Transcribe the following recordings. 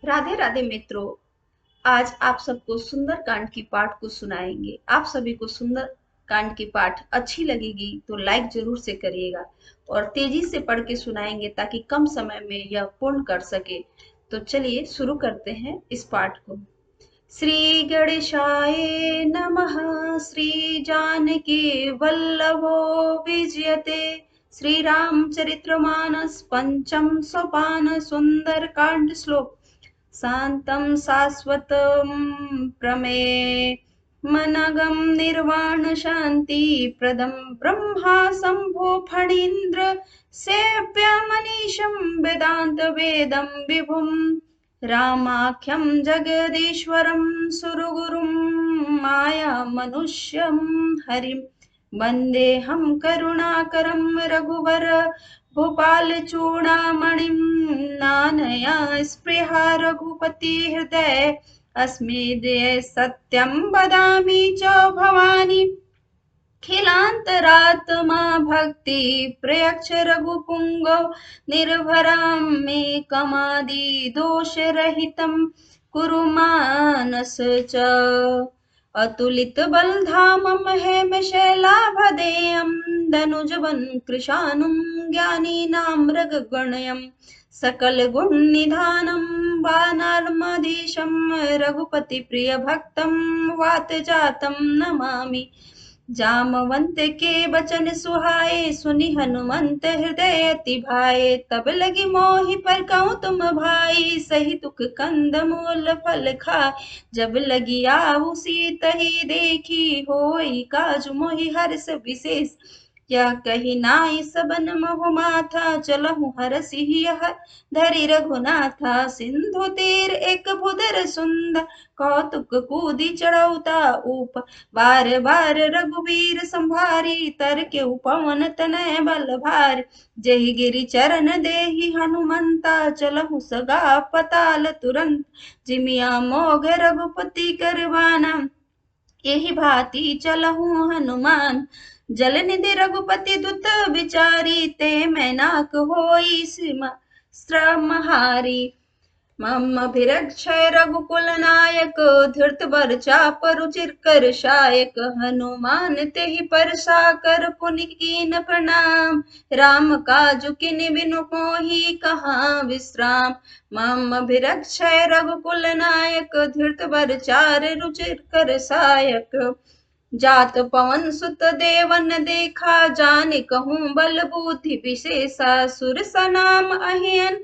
राधे राधे मित्रों। आज आप सबको सुंदर कांड की पाठ को सुनाएंगे। आप सभी को सुंदर कांड की पाठ अच्छी लगेगी तो लाइक जरूर से करिएगा और तेजी से पढ़ के सुनाएंगे ताकि कम समय में यह पूर्ण कर सके। तो चलिए शुरू करते हैं इस पाठ को। श्री गणेशाय नमः। श्री जानकी वल्लभो विजयते। श्री रामचरितमानस पंचम सोपान सुंदर कांड श्लोक। शान्तं शाश्वतं प्रमेय मनगं निर्वाण शांति प्रदं ब्रह्मा शंभो फणीन्द्र सेव्यमनीशं वेदांत वेदं विभुं रामाख्यं जगदीश्वरं सुरगुरुं माया मनुष्यं हरिं वन्देऽहं करुणाकरं रघुवर भूपाल चूड़ामणिं नानया स्पृहा रघुपति हृदय अस्मदीय सत्यं वदामि च भवानी खिलान्तरात्मा भक्ति प्रयच्छ रघुपुङ्गव निर्भरां मे कमादि दोषरहितं कुरु मानस च अतुलित बलधामं हेमशैलाभदेयं दनुजवन कृशानुं ज्ञानीनां मृगगणयं सकल गुण निधानं वानरमधीशं रघुपति प्रिय भक्तं वात जातं नमामि जामवंत के बचन सुहाए सुनि हनुमंत हृदय अति भाए तब लगी मोहि पर कहूँ तुम भाई सही दुख कंद मूल फल खाए जब लगी आहु सीत ही देखी होई काजु मोहि हर्ष विशेष यह कही नाई सबन मोह माथा चलहु हरसि यह धरि रघुनाथा सिंधु तीर एक भुदर सुंदर कौतुक कूदी चढ़ौता ऊप बार बार रघुवीर संभारी तर के पवन तनय बल भार जही गिरि चरण देहि हनुमंता चलहु सगा पताल तुरंत जिमिया मोघ रघुपति करवाना यही भांति चलहु हनुमान जल निधि रघुपति दुत बिचारी ते मैनाक होई श्रमहारी मम अभिरक्षय रघुकुल नायक धृत बर चाप रुचिर कर शायक हनुमान तेहि परसा कर पुनि कीन प्रणाम राम काजु किनि बिनु मोहि कहाँ विश्राम मम अभिरक्षय रघुकुल नायक धृत बर चार रुचिर कर सायक जात पवन सुत देवन देखा जान कहूँ बल बुद्धि विशेषा सुर सनाम अहियन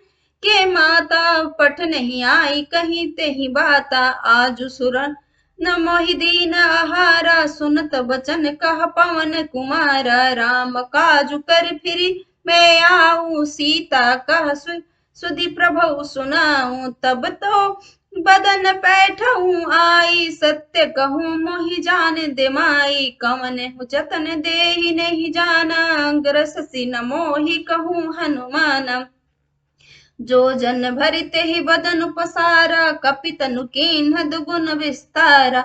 के माता पठ नहीं आई कहीं तेहि बाता आजु सुरन न मोहि दीन आहारा सुनत बचन कह पवन कुमारा राम काजु कर फिरी मैं आऊं सीता कह सुधि प्रभु सुनाऊं तब तो बदन पैठऊं आई सत्य कहूँ मोहि जान दे माई कवन जतन देहि नहीं जाना ग्रससी न मोहि कहूँ हनुमान जो जन भरिते ही बदन पसारा कपितनु कीन्ह दुगुन विस्तारा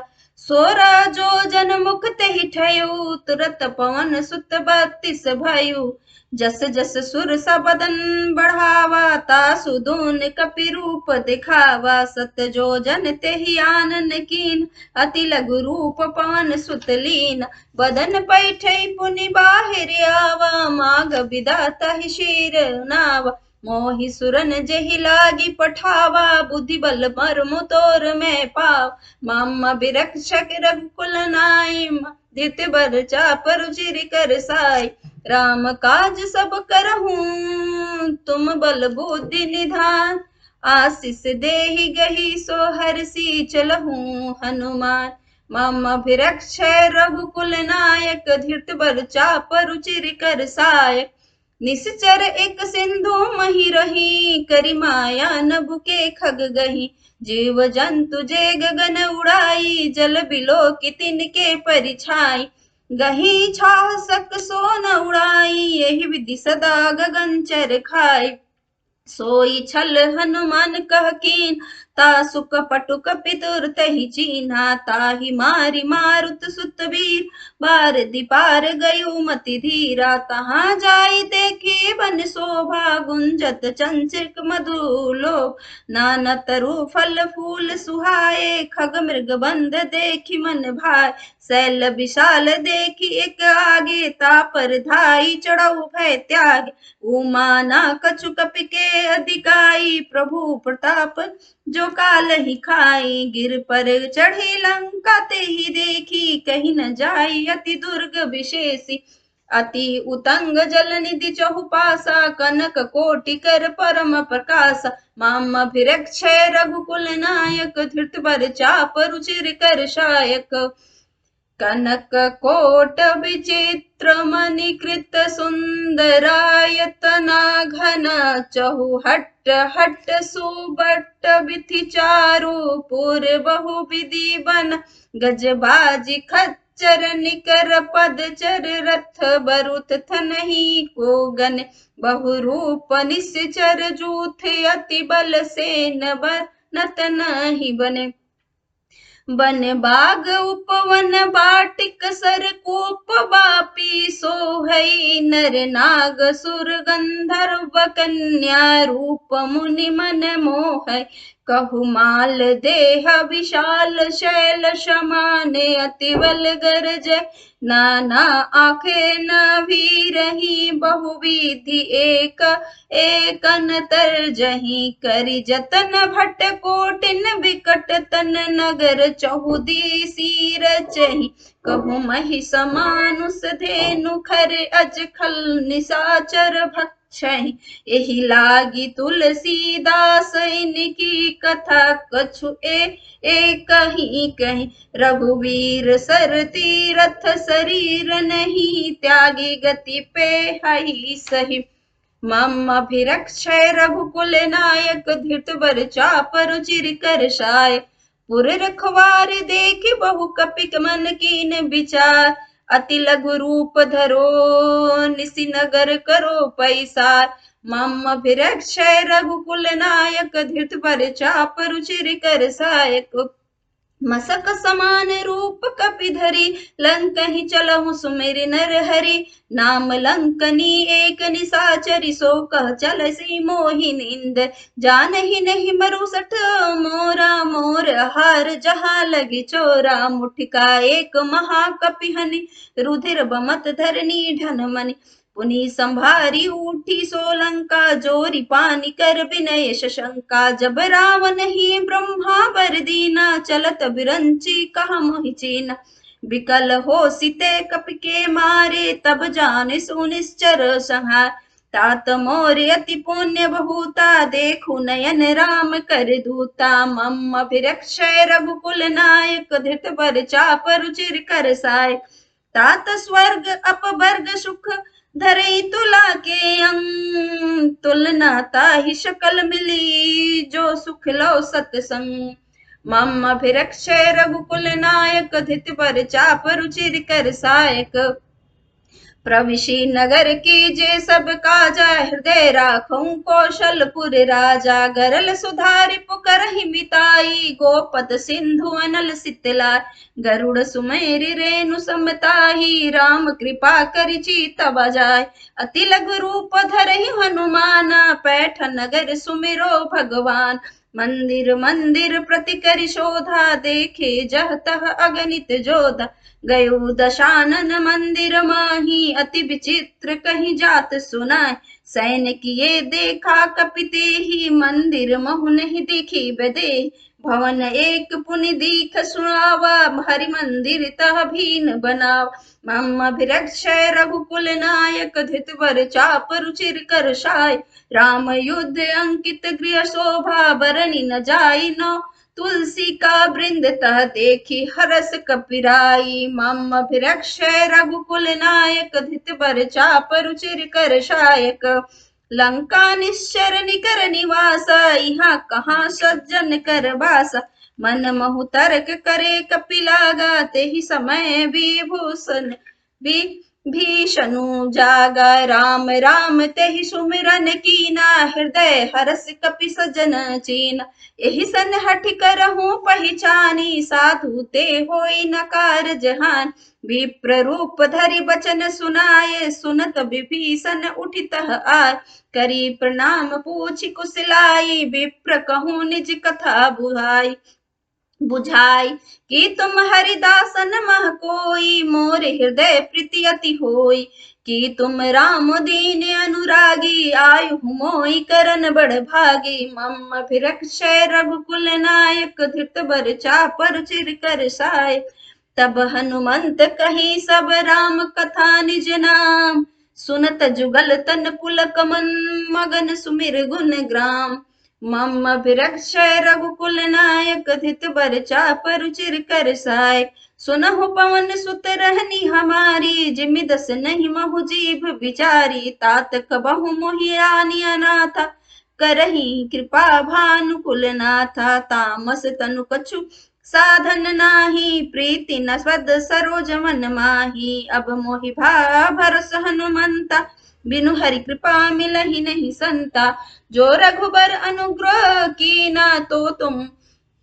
सोरा जो जन मुख ते ही ठयु तुरत पवन सुत 32 भयु जस जस सुर सा बदन बढ़ावा तासु दून कपि रूप दिखावा सत जो जन ते ही आनन कीन अति लघु रूप पवन सुत लीन बदन पैठै पुनि बाहिर आवा माग विदाता ही शीर नावा मोहि सुरन जेहि लागी पठावा बुद्धि बल मर्मु तोर में पाव मम विरक्षक रघुकुल नाई धृत बर चाप रुचिर कर साई राम काज सब करहूं तुम बल बुद्धि निधान आशीष देहि गही सो हरसी चलहूं हनुमान मम अभिरक्षय रघुकुल नायक धृत बर चाप रुचिर कर सायक निश्चर एक सिंधु मही रही करी माया नभ के खग गही जीव जंतु जे गगन उड़ाई जल बिलो की तिनके परिछाई गही छाह सक सो न उड़ाई यही विधि सदा गगन चर खाई सोई छल हनुमान कह कीन तासु कपटु कपितुर तहि चीन्हा, ताहि मारि मारुत सुत वीर, बार दीपार गयो मति धीरा। तहाँ जाई देखी बन शोभा, गुंजत चंचक मधुलोभ, नाना तरु फल फूल सुहाए, खग मृग बंध देखी मन भाए। शैल विशाल देखी एक आगे, तापर धाई चढ़ऊ भय त्याग। उमाना कछु कपि के अधिकाई, प्रभु प्रताप जो काल ही खाई। गिर पर चढ़ी लंका ते ही देखी, कहीं न जाई अति दुर्ग विशेषी। अति उतंग जल निधि चहुपासा, कनक कोटि कर परम प्रकाश। माम अभिरक्षय रघुकुल नायक, धृत बर चाप रुचिर कर शायक। कनक कोट विचित्र मणिकृत सुंदरायतना, घन चहु हट्ट हट्ट सुबट्ट विधि चारु, पुर बहु विधि बन गजबाजी खच्चर निकर पदचर। रथ बरुथ थनहि कोगन बहुरूप निश्चर, जूथ अति बल सेन बनत नहि बने। बन बाग उपवन बाटिक सरकूप बापी, सोहई नर नाग सुर गंधर्व कन्या, रूप मुनि मन मोहय। कहु माल देह विशाल शैल समान, अति बल गरजय नाना आखे न भीरहि। बहुविधि एक एकन तरजहि, करि जतन भट कोटिन विकट तन। नगर चहुदिसी रचहि, कहु महि समानुस धेनु खर अज खल निशाचर भक्षहि। एहि लागी तुलसीदास इनकी कथा, कछु कही कही। रघुवीर सर तीरथ शरीर नहीं, त्यागी गति पे हहि सही। मम अभिरक्षय रघुकुल नायक, धृत बर चाप रुचिर कर शाय। पुर रखवार देखि बहु कपिक मन कीन विचार, अति लघु रूप धरो निसि नगर करो पैसार। मम अभिरक्षय रघुकुल नायक, धृत बर चाप रुचिर कर सायक। मसक समान रूप कपिधरी, लंकहि चलहु सुमिरि नर हरि। नाम लंकनी एक निशाचरी, सो कह चलसि मोहि नींद। जानहि नहीं मरुसठ मोरा, मोर हार जहाँ लगी चोरा। मुठिका एक महाकपिहनि, रुधिर बमत धरनी ढन मनि। पुनि संभारी उठी सोलंका, जोरी पानी कर विनय शशंका। जब रावण ही ब्रह्मा बर दीना, चलत बिरंची कहा मोहि चीना। विकल हो सीते कपि के मारे, तब जाने सुनिश्चर संहार। तात मोर अति पुण्य बहुता, देखु नयन राम कर दूता। मम अभिरक्षय रघुकुल नायक, धृत बर चाप रुचिर कर साय। तात स्वर्ग अपवर्ग सुख धरई तुला के अंग, तुलना ताहि शकल मिली, जो सुख लो सतसंग। मम अभिरक्षय रघुकुल नायक, धृत बर चाप रुचिर कर सायक। प्रविशी नगर कीजे सब काजा, हृदय राखऊं कौशलपुर राजा। गरल सुधारि पुकारहि मिताई, गोपद सिंधु अनल सितलाय। गरुड़ सुमेरि रेणु समताही, राम कृपा करि चीत बजाय। अति लघु रूप धरहि हनुमाना, पैठ नगर सुमिरो भगवान। मंदिर मंदिर प्रति करि शोधा, देखे जह तह अगणित जोधा। गयो दशानन मंदिर माही, अति विचित्र कहीं जात सुनाय। सैन किए देखा कपिते ही, मंदिर महु नहीं दिखी बदे। भवन एक पुनि दीख सुनावा, हरि मंदिर तह भीन बनाव। मम अभिरक्षय रघुकुल नायक, धृत बर चाप रुचिर कर शाय। राम युद्ध अंकित गृह शोभा, बरनी न जाई नो तुलसी का वृंद। तह देखी हरस कपिराई, मम अभिरक्षय रघुकुल नायक, धृत बर चाप रुचिर कर शायक। लंका निश्चर निकर निवासा, यहाँ कहाँ सज्जन कर बासा। मन महु तर्क करे कपिलागा, तेहि समय विभूषण भीषनु जागा राम राम तेहि सुमिरन कीना, हृदय हरस कपि सजन चीना। एहि सन हठि करहूँ पहिचानी, साधु ते होई नकार जहान। विप्र रूप धरि बचन सुनाए, सुनत विभीषण उठितः आय। करी प्रणाम पूछि कुशलाई, विप्र कहूँ निज कथा बुझाई। कि तुम हरिदासन मह कोई, मोर हृदय प्रीति अति होई। कि तुम राम दीन अनुरागी, आयु मोई करन बड़ भागी। मम अभिरक्षय रघुकुल नायक, धृत बर चापर चिर कर साय। तब हनुमंत कही सब राम कथा निज नाम, सुनत जुगल तन पुलक मन, मगन सुमिर गुण ग्राम। मम अभिरक्षय रघुकुल नायक, धित बर चापर चिर कर साय। सुनहु पवन सुत रहनी हमारी, जिमि दस नहीं महु जीभ बिचारी। तात कबहु मोहि आनी अनाथा, करही कृपा भानुकुल नाथा। तामस तनु कछु साधन नाही, प्रीति न सद सरोज मन माही। अब मोहि भा भरस हनुमंता, बिनु हरि कृपा मिलहि नहीं संता। जो रघुबर अनुग्रह कीना, तो तुम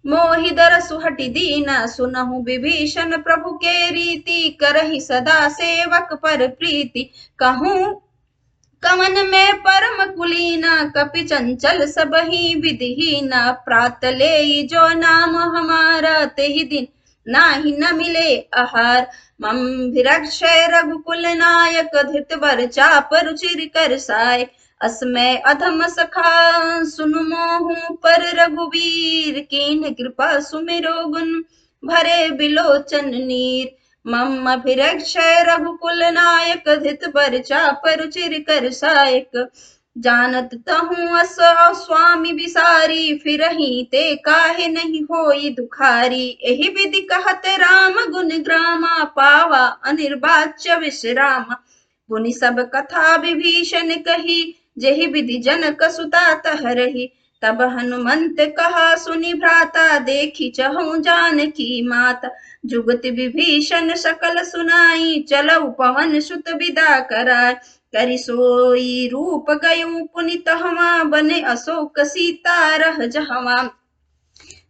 मोहि दरसु हटि दीना। सुनहु विभीषण प्रभु के रीति, करहि सदा सेवक पर प्रीति। कहूँ कवन में परम कुलीना, कपि चंचल सबहि विधिहीना। प्रात ले जो नाम हमारा, तेहि दिन नाही न मिले आहार। मम भिरक्षय रघुकुल नायक, धृत बर चापर चिर कर साय। असमय अधम सखा सुनु मोहु पर रघुवीर, कीन्ह कृपा सुमिरो गुण भरे बिलोचन नीर। मम अभिरक्षय रघुकुल नायक, धित बर चापर चिर कर सायक। जानत तहु अस स्वामी विसारी, फिरहि ते काहे नहीं होई दुखारी। एहि विधि कहत राम गुण ग्रामा, पावा अनिर्वाच्य विश्रामा। पुनि सब कथा विभीषण कही, जेहि विधि जनक सुता तह रही। तब हनुमंत कहा सुनि भ्राता, देखी चहु जानकी माता। जुगति विभीषण सकल सुनाई, चलऊ पवन सुत विदा कराय। करि सोई रूप गयो पुनि तहवा, बने अशोक सीता रह जहवा।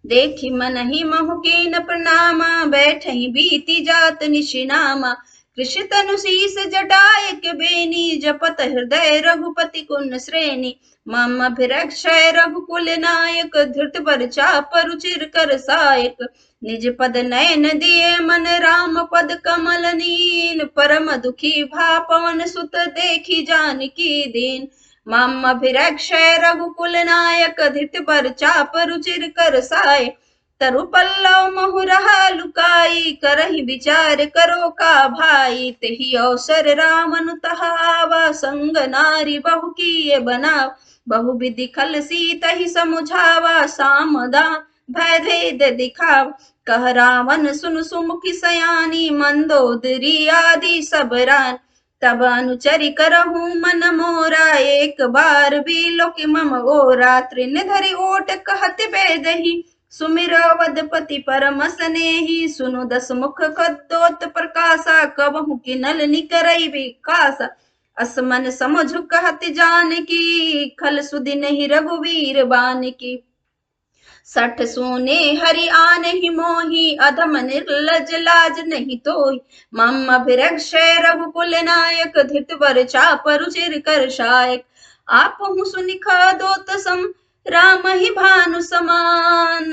देखी मन ही महु कीन प्रणामा, बैठई बीती जात निशिनामा। कृष तनु शीस जटाय के बेनी, जपत हृदय रघुपति कुन श्रेणी। मम अभिरक्षय रघुकुल नायक, धृत बर चापर चिर कर सायक। निज पद नयन दिए मन, राम पद कमल नीन। परम दुखी भा पवन सुत, देखी जानकी दीन। मम अभिरक्षय रघुकुल नायक, धृत बर चापर चिर कर साय। तरु पल्लव महु रहा लुकाई, करहि विचार करो का भाई। तेहि अवसर राम अनुतहावा, संग नारी बहु किए बनाव। बहु विधि खल सीतहि समुझावा, सामदा भय भेद दिखाव। कह रावण सुन सुमुखी सयानी, मंदोदरी आदि सब रान। तब अनुचरि करहूँ मन मोरा, एक बार बिलो कि मम ओरा। तृण धरि ओट कहत बेदहि, सुमिर अवधपति परम स्नेही। सुनु दस मुख खद्योत प्रकाशा, कबहु किनल निकरई विकासा। असमन समझु कहत जानकी, खल सुधि नहीं रघुवीर बानकी। सठ सोने हरि आनहि मोहि, अधम निर्लज लाज नहीं तोहि। मम अभिरक्षय रघुकुल नायक, धृत बर चापर चिर कर सायक। आपहु सुनि खदोत सम, राम ही भानु समान।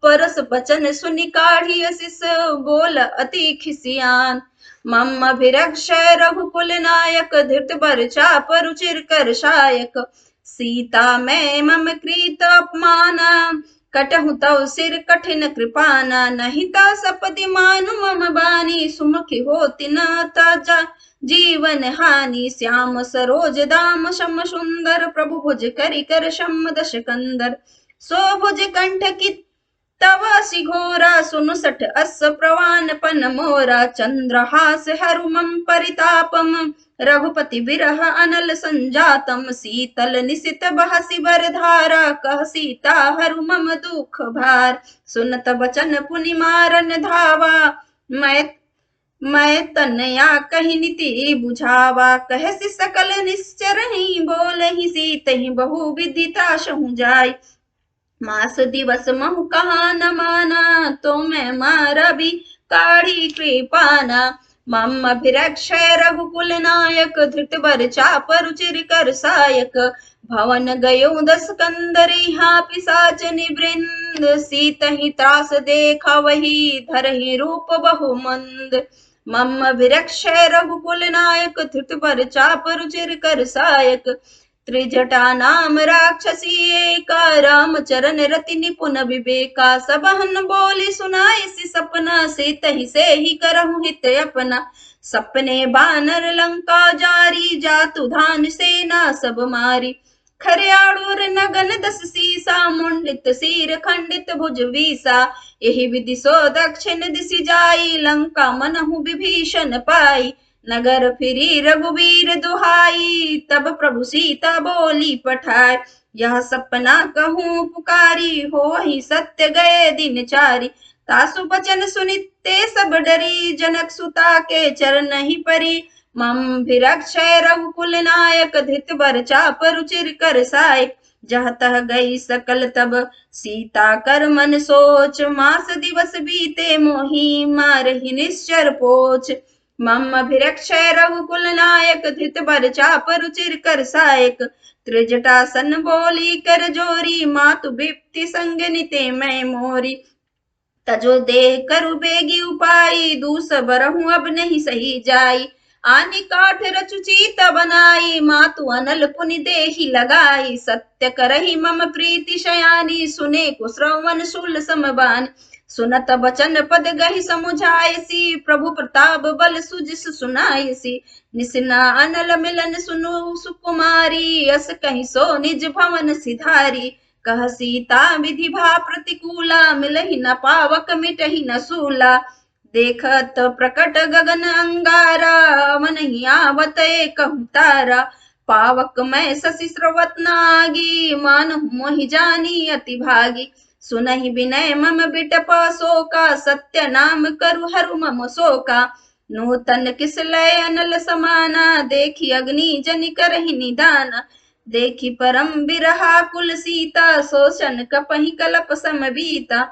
परस बचन सुनि काढ़ी असिस, बोल अति खिसियान। मम अभिरक्षय रघुकुल नायक, धृत बर चापर चिर कर सायक। सीता मैं मम कृत अपमाना, कटहु तव सिर कठिन कृपाना। नहीं ता सपदि मानु मम बानी, सुमुखी होति न ता जीवन हानि। श्याम सरोज दाम शम सुंदर, प्रभु भुज करि कर शम दश कंदर। सो भुज कंठ की तव सिघोरा, सुनु सठ अस प्रवान पन मोरा। चंद्रहास हरु मम परितापम, रघुपति विरह अनल संजातम। शीतल निशित बहसि बर धारा, कह सीता हरु मम दुख भार। सुनत बचन पुनि मारन धावा, मैं मैं तनया कही नीति बुझावा, कहसि सकल निश्चर ही बोलहि सीतहि बहु विधि त्रासहु जाय। मास दिवस महु कहा न माना, तो मैं मारा भी काढ़ी कृपाना। मम अभिरक्षय रघुकुल नायक, धृत बर चाप रुचिर कर सायक। भवन गयो दस कंदरी, हाँ पिसाच निवृंद। सीतहि त्रास देखा वही, धरहि रूप बहु मंद। मम अभिरक्षय रघुकुल नायक, धृत बर चाप रुचिर कर सायक। त्रिजटा नाम राक्षसी एका, राम चरण रति निपुण विवेका। सबहन बोली सुनाई सि सपना, से तहि से ही करहु हित अपना। सपने बानर लंका जारी, जातु धान सेना सब मारी। खरियाड़ूर नगन दस सीसा, मुंडित सिर खंडित भुज वीसा। यही विधि सो दक्षिण दिशि जाई, लंका मनहु विभीषण पाई। नगर फिरी रघुवीर दुहाई, तब प्रभु सीता बोली पठाय। यह सपना कहूँ पुकारी, हो ही सत्य गए दिन चारी। तासु बचन सुनिते सब डरी, जनक सुता के चरण ही परी। मम भिरक्षय रघुकुल नायक, धृत बर चाप रुचिर कर सायक। जह तह गई सकल तब सीता कर मन सोच, मास दिवस बीते मोही मारहि निश्चर पोच। मम अभिरक्षय रघुकुल नायक, धृत बर चाप रुचिर कर सायक। त्रिजटा सन बोली कर जोरी, मातु बिप्ति संग निते मैं मोरी। तजो देह करु बेगी उपाई, दूस बरहूं अब नहीं सही जाई। आनी काठ रचु चीत बनाई, मातु अनल पुनि देहि लगाई। सत्य करहि मम प्रीति शयानी, सुने को श्रवण शूल समबान। सुनत बचन पद गहि समुझायसी, प्रभु प्रताप बल सुजिस सुनायसी। निसना अनल मिलन सुनु सुकुमारी, अस कहि सो निज भवन सिधारी। कह सीता विधि भा प्रतिकूला, मिलहि न पावक मिटहि न सूला। देखत प्रकट गगन अंगारा, अवनहि आवत एकहु तारा। पावक मैं शशि स्रवत नागी, मानहु मोहि जानी अति भागी। सुनहि विनय मम बिटप शोका, सत्य नाम करु हरु मम शोका। नूतन किसलय अनल समाना, देखी अग्नि जनि करहि निदाना। देखी परम बिरहा कुल सीता, शोषण कपहि कलप सम बीता।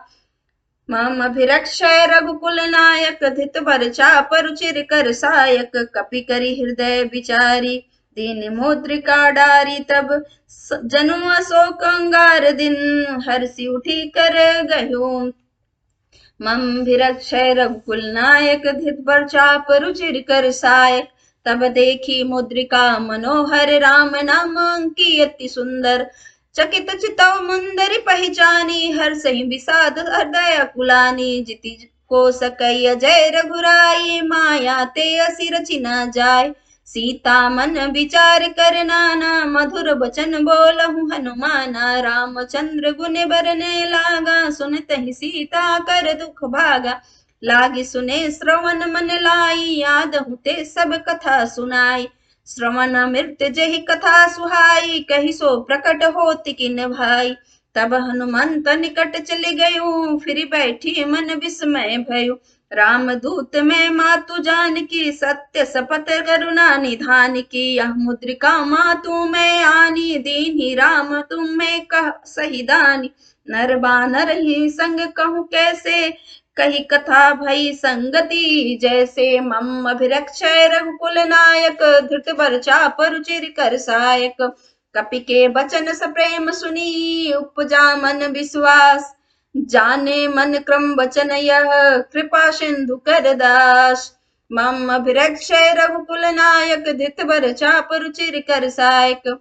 मम अभिरक्षय रघुकुल नायक, धृत बर चाप रुचिर कर सायक। कपि करि हृदय विचारी, दीन मुद्रिका डारी। तब जनु अशोक अंगार दिन, हर्षि उठी कर गयो। मम भिरक्षय रघुकुल नायक, धृत बर चाप रुचिर कर सायक। तब देखी मुद्रिका मनोहर, राम नाम अंकी अति सुंदर। चकित चितव मुंदरी पहचानी, हर सही विषाद हृदय कुलानी। जिति को सकई अजय रघुराई, माया ते असि रचि न जाय। सीता मन विचार कर नाना, मधुर बचन बोलहु हनुमाना। रामचंद्र गुण बरने लागा, सुनतहि सीता कर दुख भागा। लागी सुने श्रवण मन लाई, याद हुते सब कथा सुनाई। श्रवण अमृत जहि कथा सुहाई, कहि सो प्रकट होति किन भाई। तब हनुमंत निकट चले गयो, फिर बैठी मन विस्मय भयो। राम दूत में मातु जानकी, सत्य सपत करुणा निधान की। यह मुद्रिका मातु में आनी, दीन्ही राम तुम में कह सही दानी। नर बानर ही संग कहूँ कैसे, कही कथा भई संगति जैसे। मम अभिरक्षय रघुकुल नायक, धृत बर चाप रुचिर कर सायक। कपि के बचन सप्रेम सुनी, उपजा मन विश्वास। जाने मन क्रम वचन यह, कृपा सिंधु कर दास। मम अभिरक्षय रघुकुल नायक, धृत बर चाप रुचिर कर सायक।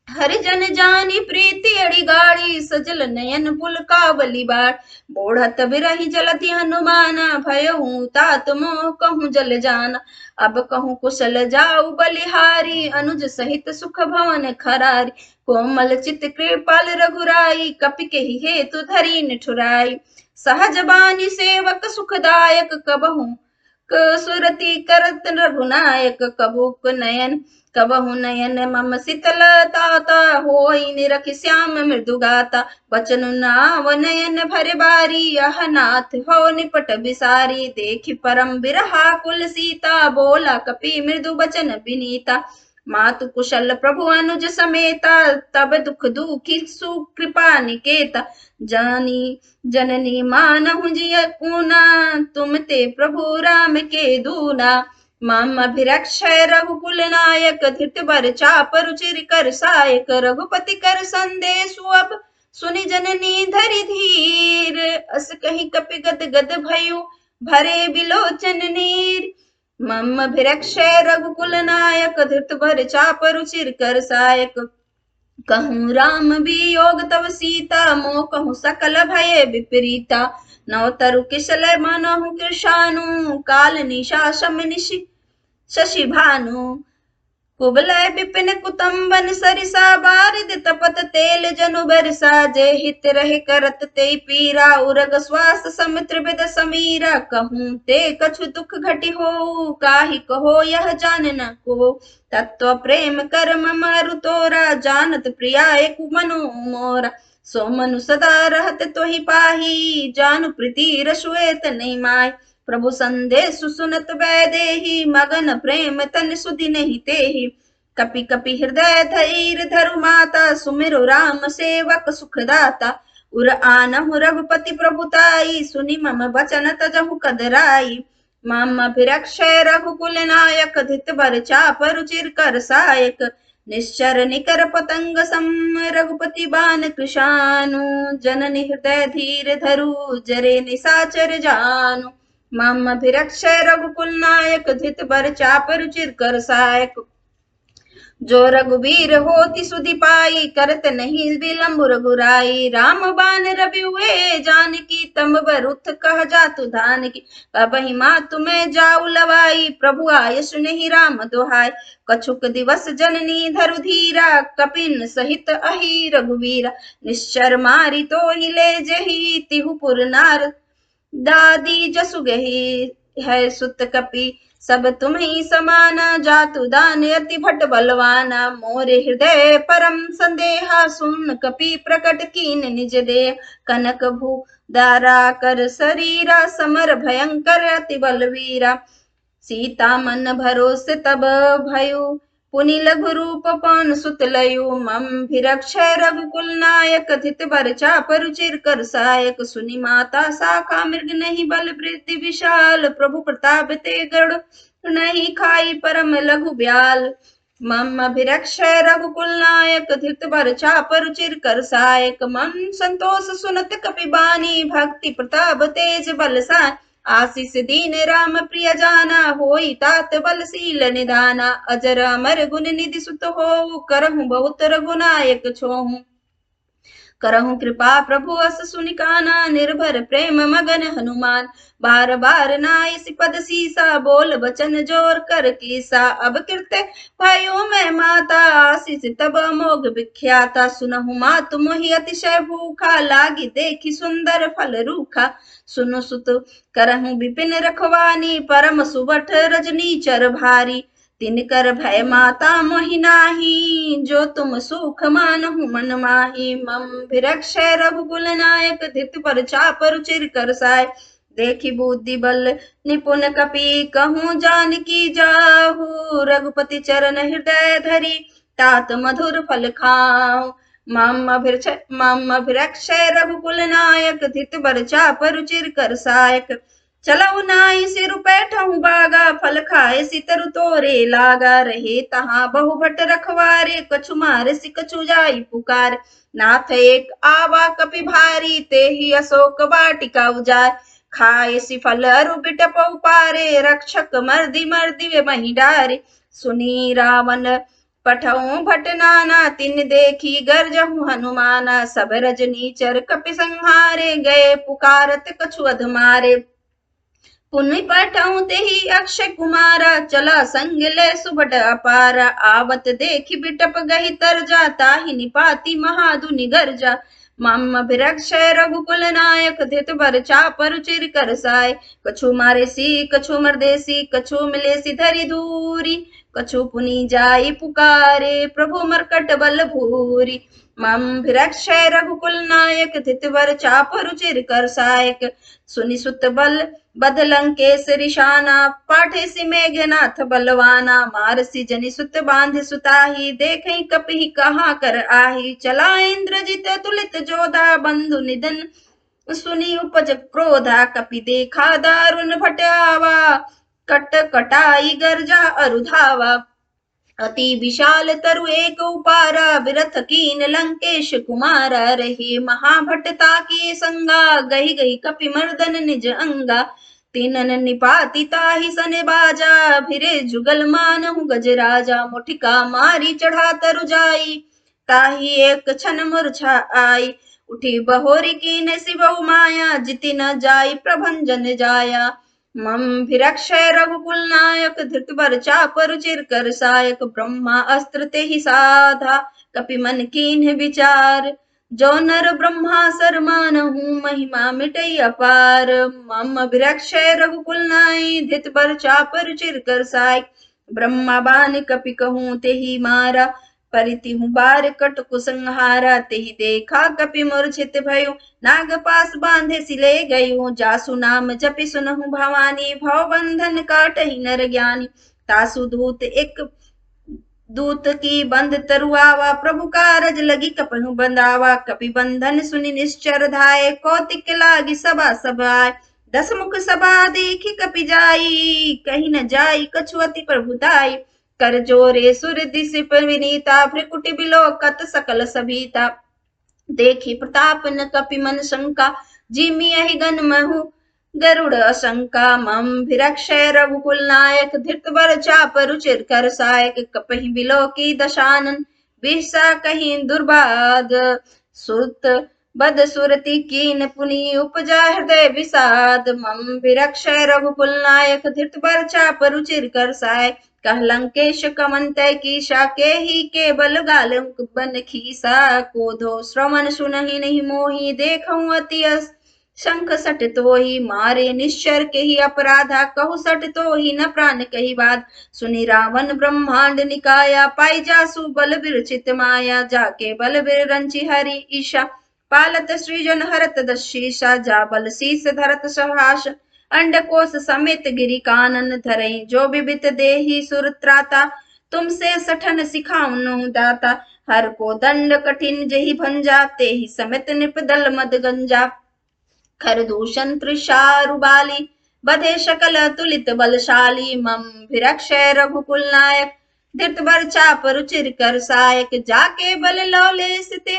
हरिजन जानी प्रीति अड़ी गाड़ी, सजल नयन पुल कावली बाड़। बोढ़त बिरहि जलधि हनुमाना, भयहु तात मोह कहूँ जल जाना। अब कहूँ कुशल जाऊ बलिहारी, अनुज सहित सुख भवन खरारी। कोमल चित कृपाल रघुराई, कपि केहि हेतु धरी निठुराई। सहज बानी सेवक सुखदायक, कबहू सुरति करत रघुनायक कबहु नयन मम शीतलता होई निरख श्याम मृदु गाता बचन नाव नयन भर बारी यह नाथ हो निपट बिसारी देखि परम बिरहा कुल सीता बोला कपि मृदु बचन विनीता मातु कुशल प्रभु अनुज समेता तब दुख दुखी सुकृपा निकेता जानी जननी मानहु जिय ऊना तुम ते प्रभु राम के दूना मम अभिरक्षय रघुकुल नायक धृत बर चाप रुचिर कर सायक रघुपति कर संदेशु अब सुनि जननी धरि धीर अस कहि कपि गद गद भयो भरे बिलोचन नीर मम अभिरक्षय रघुकुल नायक धृत बर चाप रुचिर कर सायक कहूँ राम वियोग तव सीता मोह कहूँ सकल भय विपरीता नवतरु किशल मनहु कृशानु काल निशा शम निशि शशि भानु कुबलय विपिन कुतुम्बन सरिसा बारिद तपत तेल जनु बरसा जय हित रहे करत ते पीरा उरग श्वास समित्र विद समीरा कहूँ ते कछु दुख घटि हो काहि कहो यह जान न को तत्व प्रेम कर मरु तोरा जानत प्रिया एक मनु मोरा सो मनु सदा रहत तोहि पाही जानु प्रीति रसुएत नहीं माय प्रभु संदेश सुनत वैदेही मगन प्रेम तन सुधि नहीं तेहि कपि कपि हृदय धैर्य धरु माता सुमिरु राम सेवक सुखदाता उर आनहु रघुपति प्रभुताई सुनि मम बचन तजहु कदराई मम अभिरक्षय रघुकुल नायक धित बर चाप रुचिर कर सायक निश्चर निकर पतंग सम रघुपति बान कृशानु जननि हृदय धीर धरु जरे निसाचर जानु मम अभिरक्षय रघुकुल नायक धित बर चाप रुचिर कर सायक जो रघुवीर होति सुधि पाई करत नहीं विलंब रघुराई राम बान रवि हुए जानकी तम बरुथ कह जातु धान की कबहि मातु में जाऊ लवाई प्रभु आय सुनहि राम दोहाय कछुक दिवस जननी धरु धीरा कपिन सहित अहि रघुवीरा निश्चर मारी तो हिले जही तिहुपुर नार दादी जसु गही है सुत कपि सब तुम्ही समाना जातु दान अति भट बलवाना मोरे हृदय परम संदेहा सुन कपि प्रकट कीन निज दे कनक भू दारा कर शरीरा समर भयंकर अति बलवीरा सीता मन भरोसे तब भयो पुनि लघु रूप पवन सुत लयो मम भिरक्षय रघुकुल नायक धित बर चाप रुचिर कर सायक सुनि माता साका मृग नहीं बल वृद्धि विशाल प्रभु प्रताप ते गरुड़ नहीं खाई परम लघु ब्याल मम अभिरक्षय रघुकुल नायक धित बर चाप रुचिर कर सायक मन संतोष सुनत कपि बानी भक्ति प्रताप तेज बलसान आशीष दीन राम प्रिय जाना होई तात बलशील निधाना अजर अमर गुण निधि सुत हो करहु बहुत रघुनायक छोहु करहु कृपा प्रभु अस सुनिकाना निर्भर प्रेम मगन हनुमान बार बार नाइस पद सीसा बोल बचन जोर कर कीसा अब कृत्य भाइयों में माता आशीष तब मोग विख्याता सुनहु मातु मोहि अतिशय भूखा लागी देखी सुंदर फल रूखा सुनु सुत करहु विपिन रखवानी परम सुबठ रजनी चर भारी तिनकर भय माता मोहि नाही जो तुम सुख मानहु मन माही मम भिरक्षय रघुकुल नायक धित पर चाप रुचिर कर साय देखी बुद्धि बल निपुण कपि कहूँ जानकी जाहू रघुपति चरण हृदय धरी तात मधुर फल खाऊं मम अभिरक्षय रघुकुल नायक धित बर चाप रुचिर कर सायक चलऊ नाई सिर बैठऊ बागा फल खाए सितरु तोरे लागा रहे तहाँ बहु भट रखवारे कछु मारे सि कछु जाई पुकार नाथ एक आवा कपि भारी ते ही अशोक वाटिका उजाय खाए सि फल अरु बिटपऊ पारे रक्षक मर्दी मर्दी वे मही डारे सुनी रावण पठऊ भट नाना तिन देखी गर्जहु हनुमाना सब रजनी चर कपि संहारे गए पुकारत कछु अध मारे पुनि पठऊ तेहि अक्षय कुमारा चला संग ले सुभट अपारा आवत देखी बिटप गही तर जाता ही निपाती महादुनि गर्जा मम अभिरक्षय रघुकुल नायक धित बर चापर चिर कर साय। कछु मारे सी कछु मरदेसी कछु मिले सी धरी दूरी। कछु पुनि जाई पुकारे प्रभु मरकट बल भूरी। मम भिरक्षय रघुकुल नायक धित बर चापर चिर कर सायक। सुनि सुत बल बद लंकेश रिशाना पाठे सि मेघनाथ बलवाना। मारसी जनि सुत बांध सुताही देखई कपि कहाँ कर आही। चला इंद्रजित तुलित जोधा बंधु निधन सुनी उपज क्रोधा। कपि देखा दारुण भटावा कट कटाई गर्जा अरुधावा। अति विशाल तरु एक उपारा विरथ कीन लंकेश कुमारा। रही महाभटता की संगा गही गही कपि मर्दन निज अंगा। तीनन निपाति ताहि सन बाजा भिरे जुगल मानहु गजराजा। मुठिका मारी चढ़ा तरु जाई ताहि एक क्षण मूर्छा आई। उठी बहोरी कीन शिवहु माया जिति न जाई प्रभंजन जाया। मम भिरक्षय रघुकुल नायक धृत बर चापर चिर कर सायक। ब्रह्मा अस्त्र ते ही साधा कपि मन कीन्ह विचार। जो नर ब्रह्मा सर मानहु महिमा मिटई अपार। मम भिरक्षय रघुकुल नाई धित बर चापर चिर कर सायक। ब्रह्मा बान कपि कहूँ ते ही मारा परितिहु बार कट कुसंहारा। तेहि देखा कपि मूर्छित भयो नाग पास बांधे सिले गयो। जासु नाम जपि सुनहु भवानी भव बंधन काटहि नर ज्ञानी। तासु दूत एक दूत की बंद तरुआवा प्रभु कारज लगी कपहु बंदावा। कपि बंधन सुनि निश्चर धाये कौतिक लागी सभा सभाय। दस मुख सभा देखी कपि जाई कहीं न जाई कछु अति प्रभुताई। कर जोरे सुर दिशि विनीता भ्रिकुटि बिलोकत सकल सभीता। देखी प्रताप न कपि मन शंका जिमि अहि गन महु गरुड़ असंका। मम भिरक्षय रघुकुल नायक धृत बर चापर चिर कर सायक। कपहि बिलोकी दशानन बिहसा कहीं दुर्बाद। सुत बद सुरति कीन पुनि उपजा हृदय विषाद। मम भिरक्षय रघुकुल नायक धृत बर चापर चिर कर सायक। कह लंकेश कमन तय कीशा के ही के बल गाल बन खीसा। कोधो श्रवण सुनहि नहीं मोही देखऊं अति शंख सट तो ही मारे निश्चर के ही अपराधा। कहु सट तो ही न प्राण कही बात। सुनि रावण ब्रह्मांड निकाया पाई जासु बल विरचित माया। जाके बल विर रंचि हरि ईशा पालत सृजन हरत दशीषा। जा बल शीस धरत सहास अंडकोश समेत गिरि कानन धरई। जो बिबित देही सुर त्राता तुमसे सठन सिखाऊनु दाता। हर को दंड कठिन जही भंजा तेहि समेत निपदल मद गंजा। खर दूषण त्रिशारुबाली बधे शकल तुलित बलशाली। मम भिरक्षय रघुकुल नायक धृत बर चापर चिर कर सायक। जाके बल लौलेस ते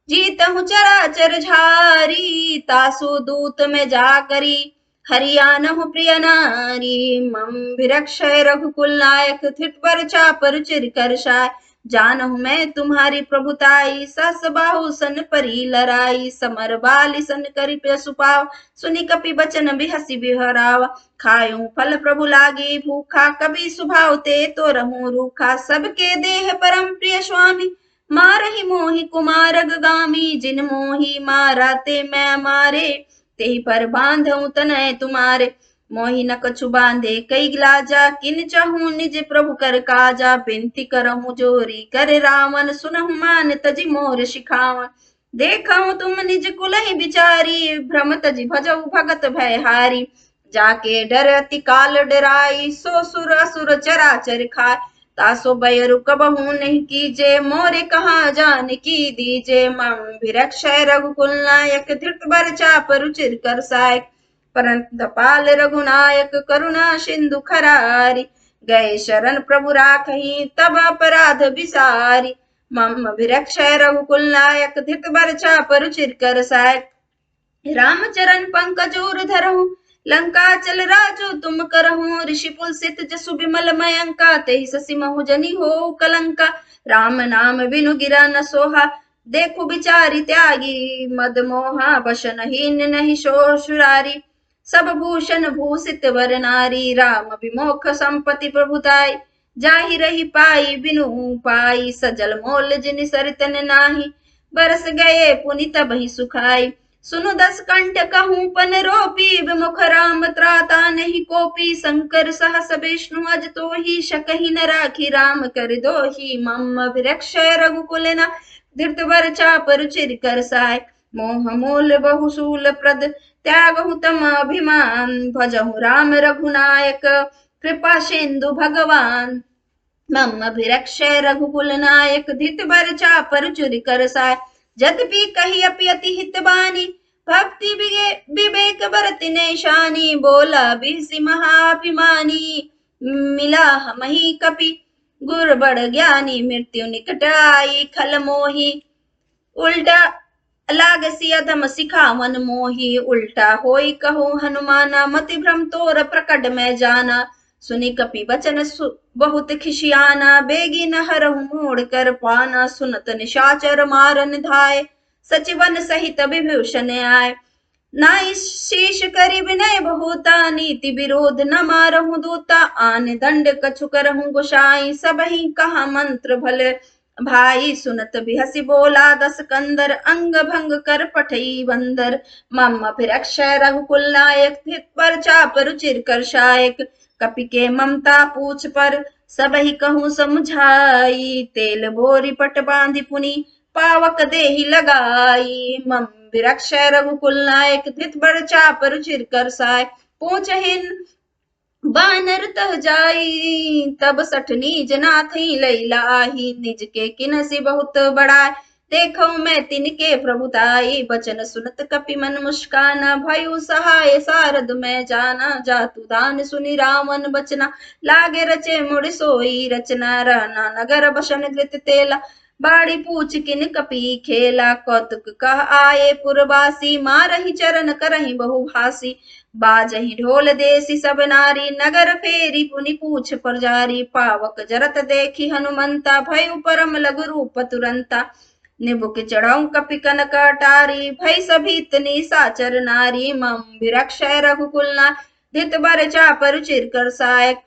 जीतहु चराचर झारी। तासु दूत में जा करी हरियाणहु प्रिय नारी। मम भिरक्षय रघुकुल नायक धृत बर चापर चिर कर साय। जानहु मैं तुम्हारी प्रभुताई सहस बाहु सन परी लराई। समर बाली सन करी पशुपाव सुनि कपि बचन बिहसी बिहरावा। खायूं फल प्रभु लागी भूखा कभी सुभाव ते तो रहूं रूखा। सबके देह परम प्रिय स्वामी मारहि मोहि कुमारग गामी। जिन मोहि मारा ते मैं मारे तेहि पर बांधऊं तनय तुम्हारे। मोहि न कछु बांधे कई लाजा किन चहूं निज प्रभु कर काजा। बिनती करहूं जोरी कर रावण सुनहु मान तजि मोर शिखावन। देखऊं तुम निज कुलहि बिचारी भ्रम तजि भजऊ भगत भयहारी। जाके डर अति काल डराई सो सुर असुर चराचर खाय। तासो बयरु कबहू नहीं कीजे मोरे कहाँ जान की दीजे। मम भिरक्षय रघुकुल नायक धृत बर चापर चिर कर सायक। परंत पाल रघुनायक करुणा सिंधु खरारी। गए शरण प्रभु राखही तब अपराध विसारी। मम भिरक्षय रघुकुल नायक धृत बर चापर चिर कर सायक। रामचरण पंकज उर धरहूं लंका चल राजो तुम करहूं। ऋषि पुलसित जसु बिमल मयंका तेहि ससी महु जनी हो कलंका। राम नाम बिनु गिरा न सोहा देखु बिचारी त्यागी। मद मोहा बशन हीन नहीं शोषुरारी सब भूषण भूषित वर नारी। राम विमोख संपत्ति प्रभुताई जाहि रही पाई बिनु पाई। सजल मोल जिन सरितन नाही बरस गए पुनि तबहि सुखाई। सुनु 10 कंठ कहूँ पन रोपी, विमुख राम त्राता नहीं कोपी। शंकर सहस विष्णु अज तो ही, शकहि न राखी राम कर दोही। मम अभिरक्षय रघुकुल न, धृतवर चाप रुचिर कर साय। मोह मूल बहुशूल प्रद, त्यागहु तम अभिमान। भजहु राम रघुनायक, कृपा सिंधु भगवान। मम अभिरक्षय रघुकुल नायक, धित बर चापर चुरि कर साय। यद्यपि कही अति हित बानी, भक्ति विवेक बरति नैशानी। बोला बिहसि महाभिमानी, मिला हमहि कपि गुर बड़ ज्ञानी। मृत्यु निकट आई खल मोही, उल्टा लागसी अधम सिखावन मोही। उल्टा होई कहो हनुमाना, मति भ्रम तोर प्रकट में जाना। सुनि कपि बचन बहुत खिसियाना, बेगी न हरहु मोड़ कर पाना। सुनत निशाचर मारन धाय, सचिवन सहित विभूषण आय। नाई शीश करि विनय बहुता, नीति विरोध न मारहु दूता। आन दंड कछु करहु गोसाई, सबहि कहा मंत्र भले भाई। सुनत बिहसि बोला 10 कंदर, अंग भंग कर पठई बंदर। मम अभिरक्षय रघुकुल नायक, धित पर चाप रुचिर कर शायक। कपि के ममता पूछ पर, सबहि कहूँ समझाई। तेल बोरी पट बांधि पुनि, पावक देहि लगाई। मम अभिरक्षय रघुकुल नायक, धित बर चाप रुचिर कर साय। पूछहिन बानर तह जाई, तब सठ नीज नाथ लई लाही। निज के किनसि बहुत बड़ाई, देखो मैं तिनके प्रभुताई। बचन सुनत कपि मन मुस्काना, भयउ सहाय सारद में जाना। जातु दान सुनि रावण बचना, लागे रचे मुड़ सोई रचना। रहना नगर बसन कृत तेला, बाड़ी पूछ किन कपि खेला। कौतुक कह आए पुरवासी, मारहि चरण करहि बहु भासी। बाजहि ढोल देसी सब नारी, नगर फेरी पुनि पूछ पर जारी। पावक जरत देखी हनुमंता, भयउ परम लघु रूप तुरंता। निबुक चढ़ाऊ कपि कनक अटारी, भई सभीत निशाचर नारी। मम अभिरक्षय रघुकुल नायक, धित बर चाप रुचिर कर सायक।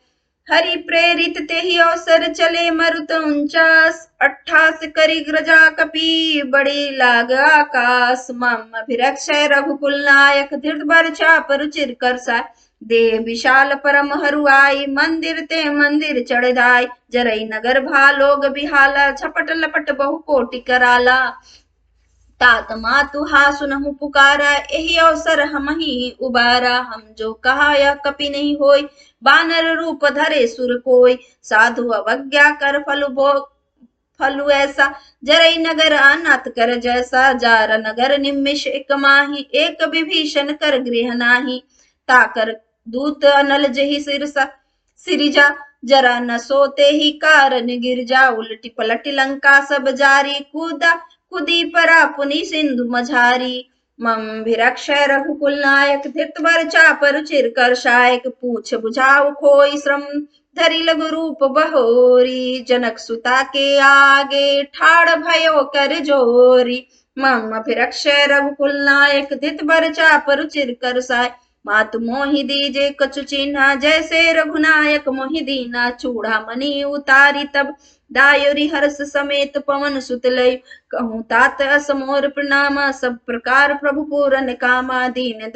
हरि प्रेरित तेहि अवसर चले, मरुत 49 करि ग्रजा कपि, बड़ी लाग आकाश। मम अभिरक्षय रघुकुल नायक, धृत बर चाप रुचिर कर साय। देह विशाल परम हरुआई, मंदिर ते मंदिर चढ़ धाय। जरई नगर भालोग बिहाला, झपट लपट बहु कोटि कराला। तात मातु हा सुनहु पुकारा, एहि अवसर हमहि उबारा। हम जो कहा यह कपि नहीं होय, बानर रूप धरे सुर कोय। साधु अवज्ञा कर फलु ऐसा, जरई नगर अनाथ कर जैसा। जार नगर निमिष एक माही, एक विभीषण कर गृह नाही। ताकर दूत अनल जहि सिरिजा, जरा न सोते ही कारण गिरजा। उलटी पलटी लंका सब जारी, कुदी परा पुनि सिंधु मझारी। मम अभिरक्षय रघुकुल नायक, धित बर चाप रुचिर कर शायक। पूछ बुझाऊ खोई श्रम, धरि लघु रूप बहोरी। जनक सुता के आगे, ठाड़ भयो कर जोरी। मम अभिरक्षय रघुकुल नायक, धित बर चाप रुचिर कर साय। मातु मोहि दीजे कछु चिन्हा, जैसे रघुनायक मोहि दीना। चूड़ा मणि उतारी तब, दायुरी हर्ष समेत पवन सुत लय। कहूँ तात असमोर प्रणामा, सब प्रकार प्रभु पूरन कामा। दीन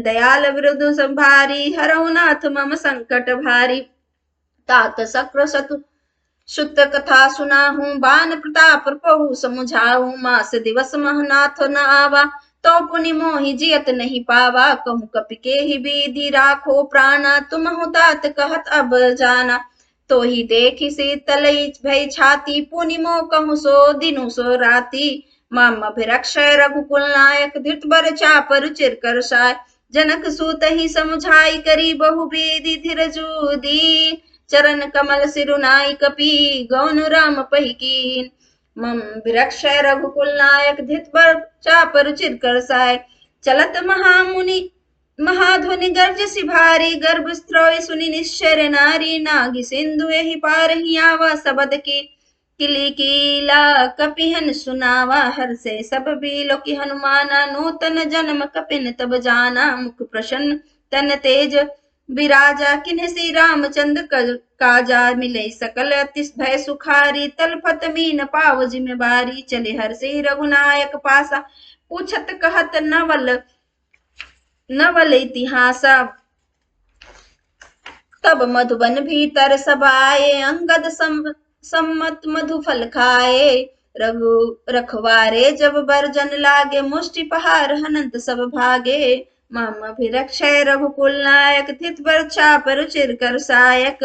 दयाल विरुद्ध संभारी, हरऊ नाथ मम संकट भारी। तात सक्र सुत कथा सुनाहू, बान प्रताप प्रभु समुझाऊ। मास दिवस महनाथ न आवा, तो पुनि मोहि जियत नहीं पावा। कहूँ कपि के ही विधि राखो प्राणा, तुम हो तात कहत अब जाना। तो ही देखी शीतलई भई छाती, पुनि मो कहूँ सो दिनु सो राती। मम अभिरक्षय रघुकुल नायक, धित बर चाप रुचिर कर साय। जनक सूत ही समुझाई, करी बहु विधि धीरजु दीन। चरण कमल सिरुनाई कपि, गौन राम पही कीन। मम अभिरक्षय रघुकुल नायक, धित बर चाप रुचिर कर साय। चलत महामुनि महाध्वनि गर्जसि भारी, गर्भ स्त्रोय सुनि निश्चर नारी। नागी सिंधु एहि पारहि आवा, सबद की किली कीला कपिहन सुनावा। हर्षे सब बीलो की हनुमाना, नूतन जन्म कपिन तब जाना। मुख प्रसन्न तन तेज विराजा किन्ह श्री रामचंद्र काजा मिले सकल अति भय सुखारी तलफत मीन पाव जिम्मेवारी चले हर से रघुनायक पासा पूछत कहत नवल इतिहासा तब मधुबन भीतर सभाए अंगद सम्मत मधुफल खाए रघु रखवारे जब बरजन लागे मुष्टि पहार हनंत सब भागे मम अभिरक्षय रघुकुल नायक थित बरछा पर चिर कर सायक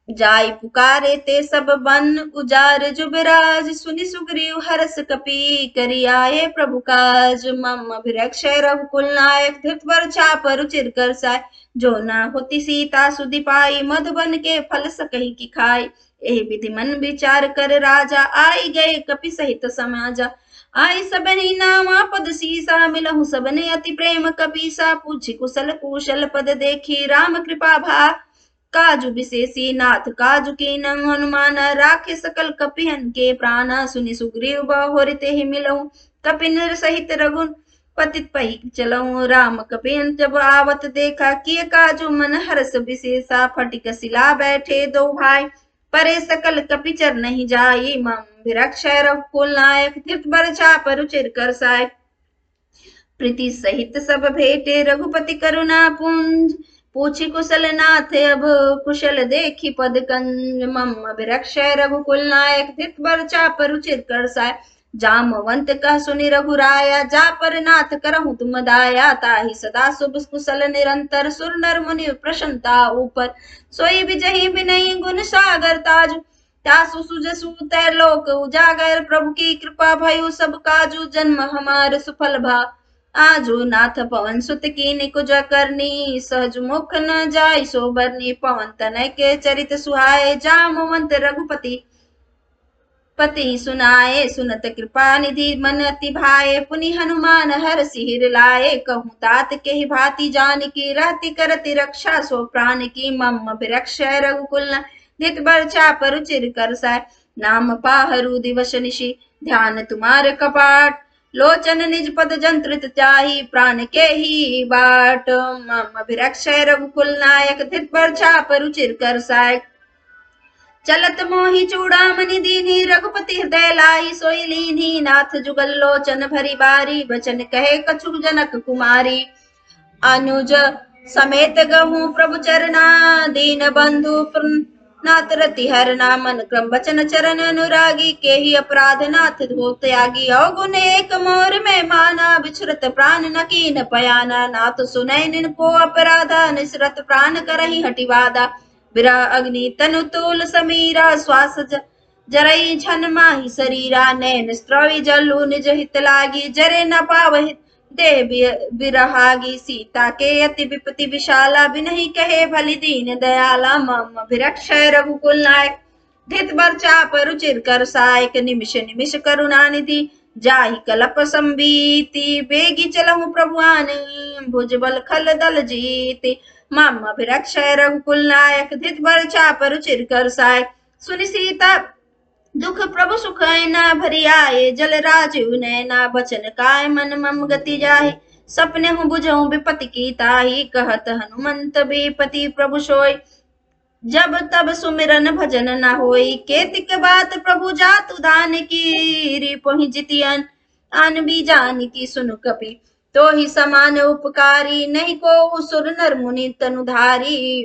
जाय पुकारे ते सब बन उजार जुबराज सुनि सुग्रीव हरस कपी करि आए प्रभु काज मम अभिरक्षय रघुकुल नायक धृत बरछा पर चिर कर साय जो ना होती सीता सुधि पाई मधुबन के फल सकही की खाई एहि विधि मन विचार कर राजा आई गए कपि सहित समाजा आई सबनी नामा पद सीसा मिलहु सबने अति प्रेम कपीसा पूछी कुशल कुशल पद देखी राम कृपा भा काजु विशेषी नाथ काजु की हनुमान राखे सकल कपिहन के प्राणा सुनि सुग्रीव बहुरिते ही मिलऊ कपिन सहित रघुन पतित पही चलऊ राम कपिहन जब आवत देखा किए काजु मन हर्ष विशेषा फटिक सिला बैठे दो भाई परे सकल कपिचर नहीं जाई मम विरक्षय रघुकुल नायक तीर्थ बरछा पर चिर कर साय प्रीति सहित सब भेटे रघुपति करुणा पुंज पूछी कुशल नाथ अब कुशल देखी पद कंज मम विरक्षय रघुकुल नायक तीर्थ बरछा पर चिर कर साय जामवंत कह सुनि रघुराया जा पर नाथ करहु तुम दाया ताहि सदा शुभ कुशल निरंतर सुर नर मुनि प्रसन्नता ऊपर सोई विजयी विनयी गुण सागर ताजु तासु सुजसु लोक उजागर प्रभु की कृपा भयु सब काजु जन्म हमार सुफल भा आजो नाथ पवन सुत की निकुज करनी सहज मुख न जाय सोबरनी पवन तनय के चरित सुहाए जामवंत रघुपति पति सुनाए सुनत कृपा निधि मन अति भाए पुनि हनुमान हर सिर लाए कहूँ तात के ही भांति जान की रहती करती रक्षा सो प्राण की मम विरक्षय रघुकुल नित बरछा पर चिर कर साय नाम पाहरु दिवस निशि ध्यान तुम्हारे कपाट लोचन निज पद जंत्रित चाही प्राण के ही बाट मम विरक्षय रघुकुल नायक धित बरछा पर चिर कर साय चलत मोहि चूड़ामणि दीनी रघुपति हृदय लाई सोई लीनी नाथ जुगल लोचन भरी बारी बचन कहे कछु जनक कुमारी अनुज समेत गहूं प्रभु चरना दीन बंधु नाथ रति हरना मन क्रम बचन चरण अनुरागी के ही अपराध नाथ धो त्यागी अवगुण एक मोर में माना बिछरत प्राण न कीन पयाना नाथ सुनय निन को अपराधा निसरत प्राण करही हटिवादा बिरा अग्नि तनु तूल समीरा श्वास जरई छन माही शरीरा नैन स्त्रवी जलु निज हित लागी जरे न पावहि देह बिरहागी सीता के अति विपति विशाला बिनहि कहे भली दीन दयाला मम विरक्षय रघुकुल नायक धित बरछा पर चिर कर सायक निमिष निमिष करुणा निधि जाहि कलप संबीति बेगी चलहु प्रभुआनी भुजबल खल दल जीति मम अभिरक्षय रघुकुल नायक धित बरछा पर चिर कर साय सुनि सीता दुख प्रभु सुख न भरी आए जल राजीव नैना बचन काय मन मम गति जाहि सपने हूँ बुझऊ विपति की ताही कहत हनुमंत विपति प्रभु सोय जब तब सुमिरन भजन न होई केतिक बात प्रभु जातु दान की रिपोहि जितियन आन भी जान की सुनु कपि तो ही समान उपकारी नहीं को सुर नर मुनि तनुधारी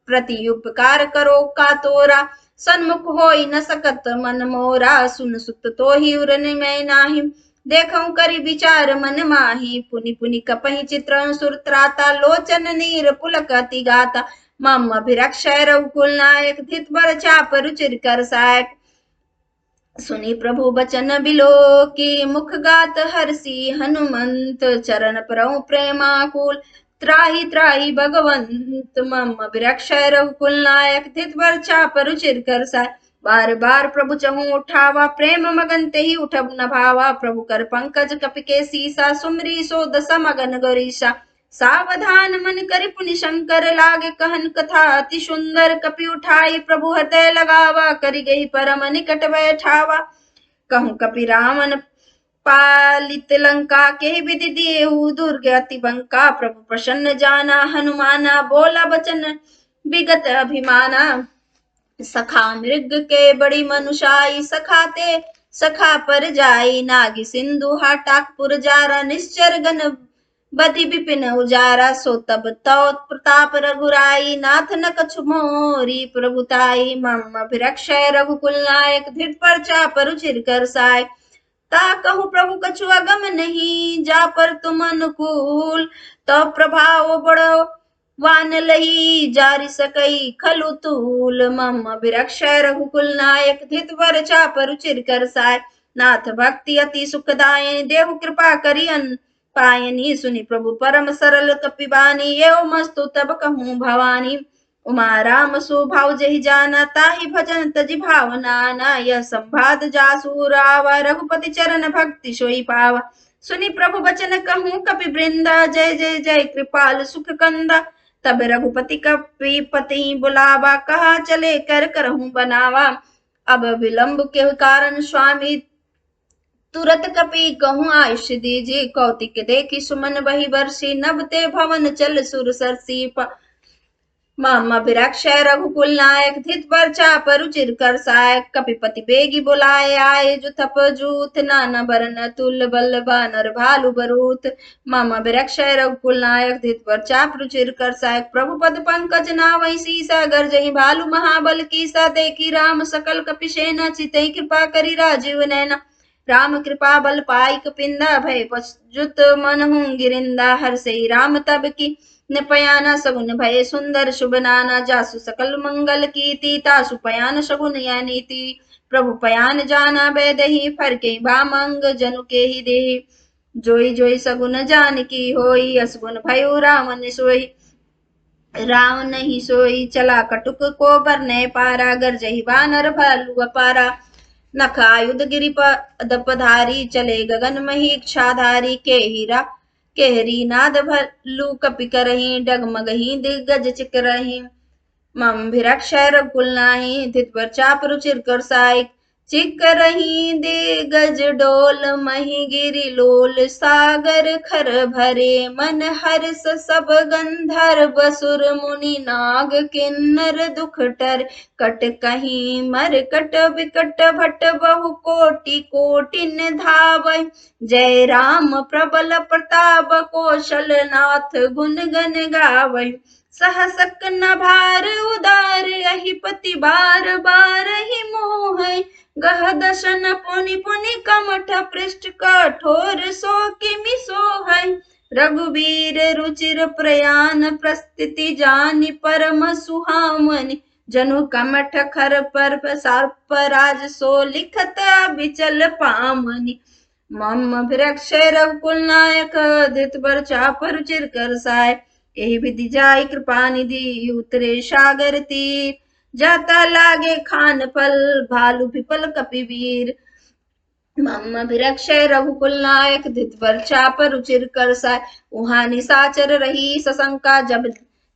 प्रति उपकार करो का तोरा सन्मुख होई न सकत मन मोरा सुन सुत तो ही उरन में नाही देखऊं करी विचार मन माही पुनि पुनि कपहि चित्र सुर त्राता लोचन नीर पुलक अति गाता मम अभिरक्षय रघुकुल नायक धित बरछा पर चिर कर सायक सुनी प्रभु बचन बिलो की मुख गात हरसी हनुमंत चरण परौ प्रेमाकुल त्राही त्राही भगवंत मम विरक्षय रघुकुल नायक धित बरछा पर चिर कर साय बार बार प्रभु चहु उठावा प्रेम मगन ते ही उठब न भावा प्रभु कर पंकज कपि के सीसा सुमरी सो दस मगन गरीसा सावधान मन करि पुनि शंकर लागे कहन कथा अति सुंदर कपि उठाई प्रभु हृदय लगावा करि गई परम निकट बैठावा कहूं कपि रामन पालित लंका के विधि देहु दुर्गति बंका। प्रभु प्रसन्न जाना हनुमाना, बोला बचन विगत अभिमाना। सखा मृग के बड़ी मनुषाई, सखाते सखा पर जाई। नागी सिंधु हाटाकपुर जारा, निश्चर गण बदि विपिन उजारा। सो तब तो प्रताप रघुराई, नाथ न कछु मोरी प्रभुताई। मम अभिरक्षय रघुकुल नायक, धृत पर चाप रुचिर कर साय। ता कहूँ प्रभु कछु अगम नहीं, जा पर तुम अनुकूल। तो प्रभाव बड़ो वान लही, जारि सकई खलु तूल। मम अभिरक्षय रघुकुल नायक, धित वर चाप रुचिर कर साय। नाथ भक्ति अति सुखदायनि, देहु कृपा करि अन पायनी। सुनि प्रभु परम सरल कपिबानी, एवं मस्तु तब कहूँ भवानी। उमा राम सो भाव जहि जाना, ताहि भजन तजि भावना। यह संवाद जासु रावा, रघुपति चरण भक्ति सोई पावा। सुनि प्रभु बचन कहूँ कपि वृंदा, जय जय जय कृपाल सुख कंदा। तब रघुपति कपिपति बुलावा, कहा चले कर करहूँ बनावा। अब विलंब के कारण स्वामी, तुरत कपि कहूँ आयुष दीजिए। कौतिक देखी सुमन बही बरसी, नभ ते भवन चल सुर सरसी। मम अभिरक्षय रघुकुल नायक, धित वर चाप रुचिर कर सायक। कपिपति बेगी बुलाए आए, जुथप जूथ नाना बरन तुल। बल बानर भालु बरूथ, मम अभिरक्षय रघुकुल नायक, धित वर चाप रुचिर कर सायक। प्रभु पद पंकज नावै सीसा, गर्जहि भालु महाबल कीसा। देखी राम सकल कपिसेना, चितहि कृपा करि राजीव नैना। राम कृपा बल पाई कपिंदा, भय पशुत मनहु गिरिंदा। हर्षि राम तब की पयाना, सगुन भय सुंदर शुभ नाना। जासु सकल मंगल कीर्ति, तासु पयान सगुन या नीति। प्रभु पयान जाना बेदहि, फर के बामंग जनु के ही देहि। जोई जोई सगुन जान की होई, असगुन भयो रावण सोई। राम नहीं सोई, चला कटुक को बरने पारा। गर्जहि बानर भालु अपारा, नख आयुध गिरि पद पधारी। चले गगन मही इच्छाधारी, के हीरा केहरी नाद भल्लु कपि करही। डगमगही दिग्गज चिकरही, मम भिरक्षय रघुकुल नाही। धित वर चाप रुचिर कर सायक, चिकरही दिग्गज डोल। मही गिरि लोल, सागर खर भरे। मन हर्ष सब गंधर्व सुर मुनि, नाग किन्नर दुख टर। कट कहीं मर कट विकट भट, बहु कोटि कोटि धावै। जय राम प्रबल प्रताप, कौशल नाथ गुण गन गावै। सहसक न भार उदार, यही पति बार बार ही मोह। गह दशन पुनि पुनि कमठ, पृष्ठ कठोर सो किमि सोह। रघुबीर रुचिर प्रयान, प्रस्थिति जानि परम सुहामनि। जनु कमठ खर पर सर्प राज, सो लिखत विचल पामनि। मम अभिरक्षय रघुकुल नायक, धित वर चाप रुचिर कर साय। एहि विधि जाई कृपा निधि, उतरे सागर तीर। जाता लागे खान फल, भालु विपल कपि वीर। मम अभिरक्षय रघुकुल नायक, धित वर चाप रुचिर कर साय। उहाँ निशाचर रही सशंका, जब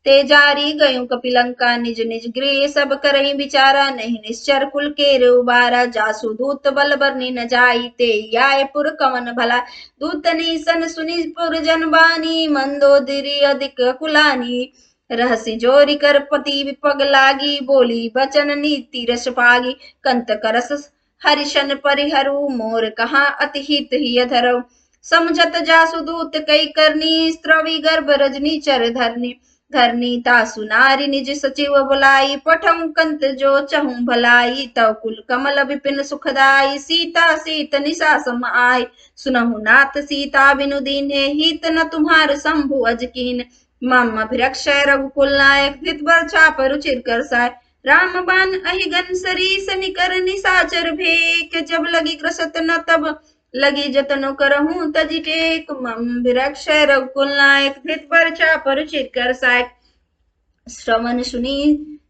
ते जारी गयो कपिलंका। निज निज गृह सब करही विचारा, नहीं निश्चर कुल के उबारा। जासु दूत बल बरनी न जाई, ते आए पुर कवन भला। दूत नीसन सुनि पुर जनबानी, मंदोदरी अधिक कुलानी। रहसी जोरी कर पति विपग लागी, बोली बचन नीति रस पागी। कंत करस हरिशन परिहरु, मोर कहाँ अति हित ही धरऊ। समझत जासु दूत कई करनी, स्त्रवी गर्भ रजनी चर धरनी। धरनी तासु नारी निज सचिव बुलाई, पठऊ कंत जो चहु भलाई। तव कुल कमल विपिन सुखदाई, सीता सीत निशा सम आय। सुनहु नाथ सीता बिनु दीन्हे, हित न तुम्हार शंभु अजकीन। मम अभिरक्षय रघुकुल नायक, धित वर चाप रुचिर कर साय। राम बान अहिगन सरीस, निकर निशाचर भेक। जब लगी कृसत न तब लगी जतनो करहूं तजि टेक। मम अभिरक्षय रघुकुल नायक, धित वर चाप रुचिर कर सायक। श्रवण सुनी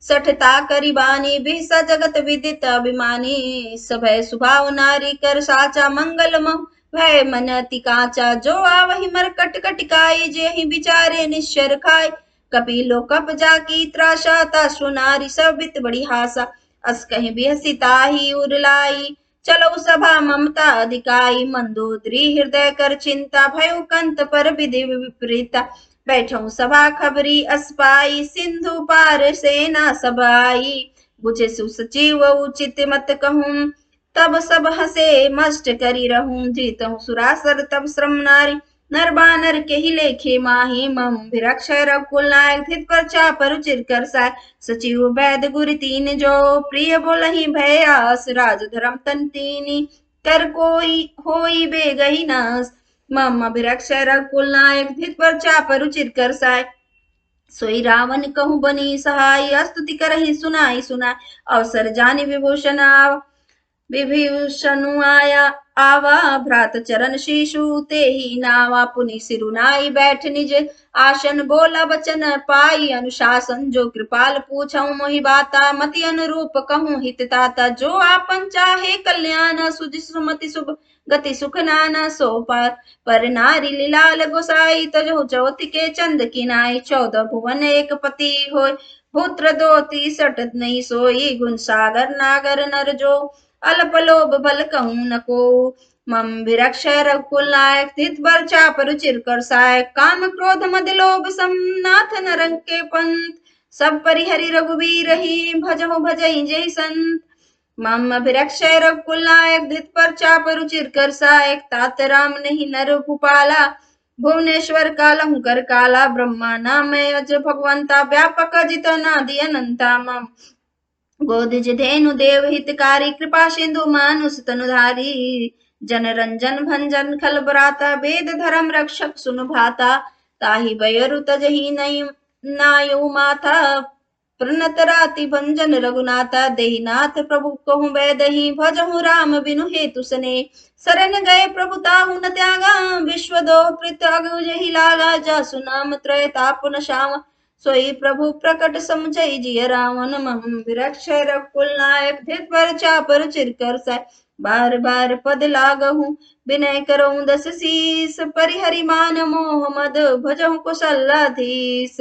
सठता करि बानी, बिहसा जगत विदित अभिमानी। सभय सुभाव नारी कर साचा, मंगल मह भय मन अति काचा। जो आवहि मरकट कटिकाई, जेहि विचारे निश्चर खाय। कपिलो कप जाकी त्रासा, तासु नारी सब बित बड़ी हासा। अस कहीं बिहसी ताहि उर लाई। चलो सभा ममता अधिकाई, मंदोदरी हृदय कर चिंता, भयो कंत पर विधि विपरीता। बैठो सभा खबरी अस्पाई, सिंधु पार सेना सब आई। बुझे सुसचिव उचित मत कहूं, तब सब हसे मस्ट करी रहूं। जीतहूं सुरासर तब श्रम नारी, नर बानर के ही लेखे माही। मम भिरक्षय रघुकुल नायक, धित पर चाप रुचिर कर साय। सचिव वैद गुर तीन जो, प्रिय बोलहि भय आस। राज धर्म तन तीनी, कर कोई होई बेगहि नास। मम अभिरक्षय रघुकुल नायक, धित पर चाप रुचिर कर साय। सोई रावण कहूँ बनी सहाय, स्तुति करहि सुनाई सुनाय। अवसर जानि विभूषण विभीषणु आया आवा, भ्रात चरण शीशु ते ही नावा। पुनि सिरुनाई बैठ निज आसन, बोला बचन पाई अनुशासन। जो कृपाल पूछऊं मोहि बाता, मति अनुरूप कहूं हित ताता। जो आपन चाहे कल्याण, सुधि सुमति शुभ गति सुख नाना। सो पर नारी लीलाल गोसाई, तजो चौथ के चंद किनाई। 14 भुवन एक पति होय, पुत्र दो 63 नहीं सोई। गुण सागर नागर नर जो, अल्प लोभ बल कहूं न को। मम भिरक्षय रघुकुल नायक, धित बर चाप रुचिर कर साय। काम क्रोध मद लोभ सम, नाथ नरंग के पंथ। सब परिहरि रघुबीर ही, भजहु भजई जय संत। मम अभिरक्षय रघुकुल नायक, धित पर चाप रुचिर कर सायक। तात राम नहीं नर भूपाला, भुवनेश्वर कालहु कर काला। ब्रह्मा नामय अज भगवंता, व्यापक अजित अनादि अनंता। मम गोदिज धेनु देव हितकारी, कृपा सिंधु मानुष तनुधारी। जन रंजन भंजन खल बराता, वेद धर्म रक्षक सुन भाता। ताहि बयरु तजहि नहीं नायु माथा, प्रणत राति भंजन रघुनाथा। देहिनाथ प्रभु कहूँ बैदहि, भजहु राम बिनु हेतु सने। शरण गए प्रभु ताहु न त्यागा, विश्व दो कृत अगु जहि लागा। जासु नाम त्रय तापन श्याम, सोई प्रभु प्रकट समझई जिय रावण। मम भिरक्षय रघुकुल नायक, धित पर चाप रुचिर कर साय। बार बार पद लागहूं, विनय करऊं दस शीस। परिहरि मान मोह मद, भजहु कुशलाधीश।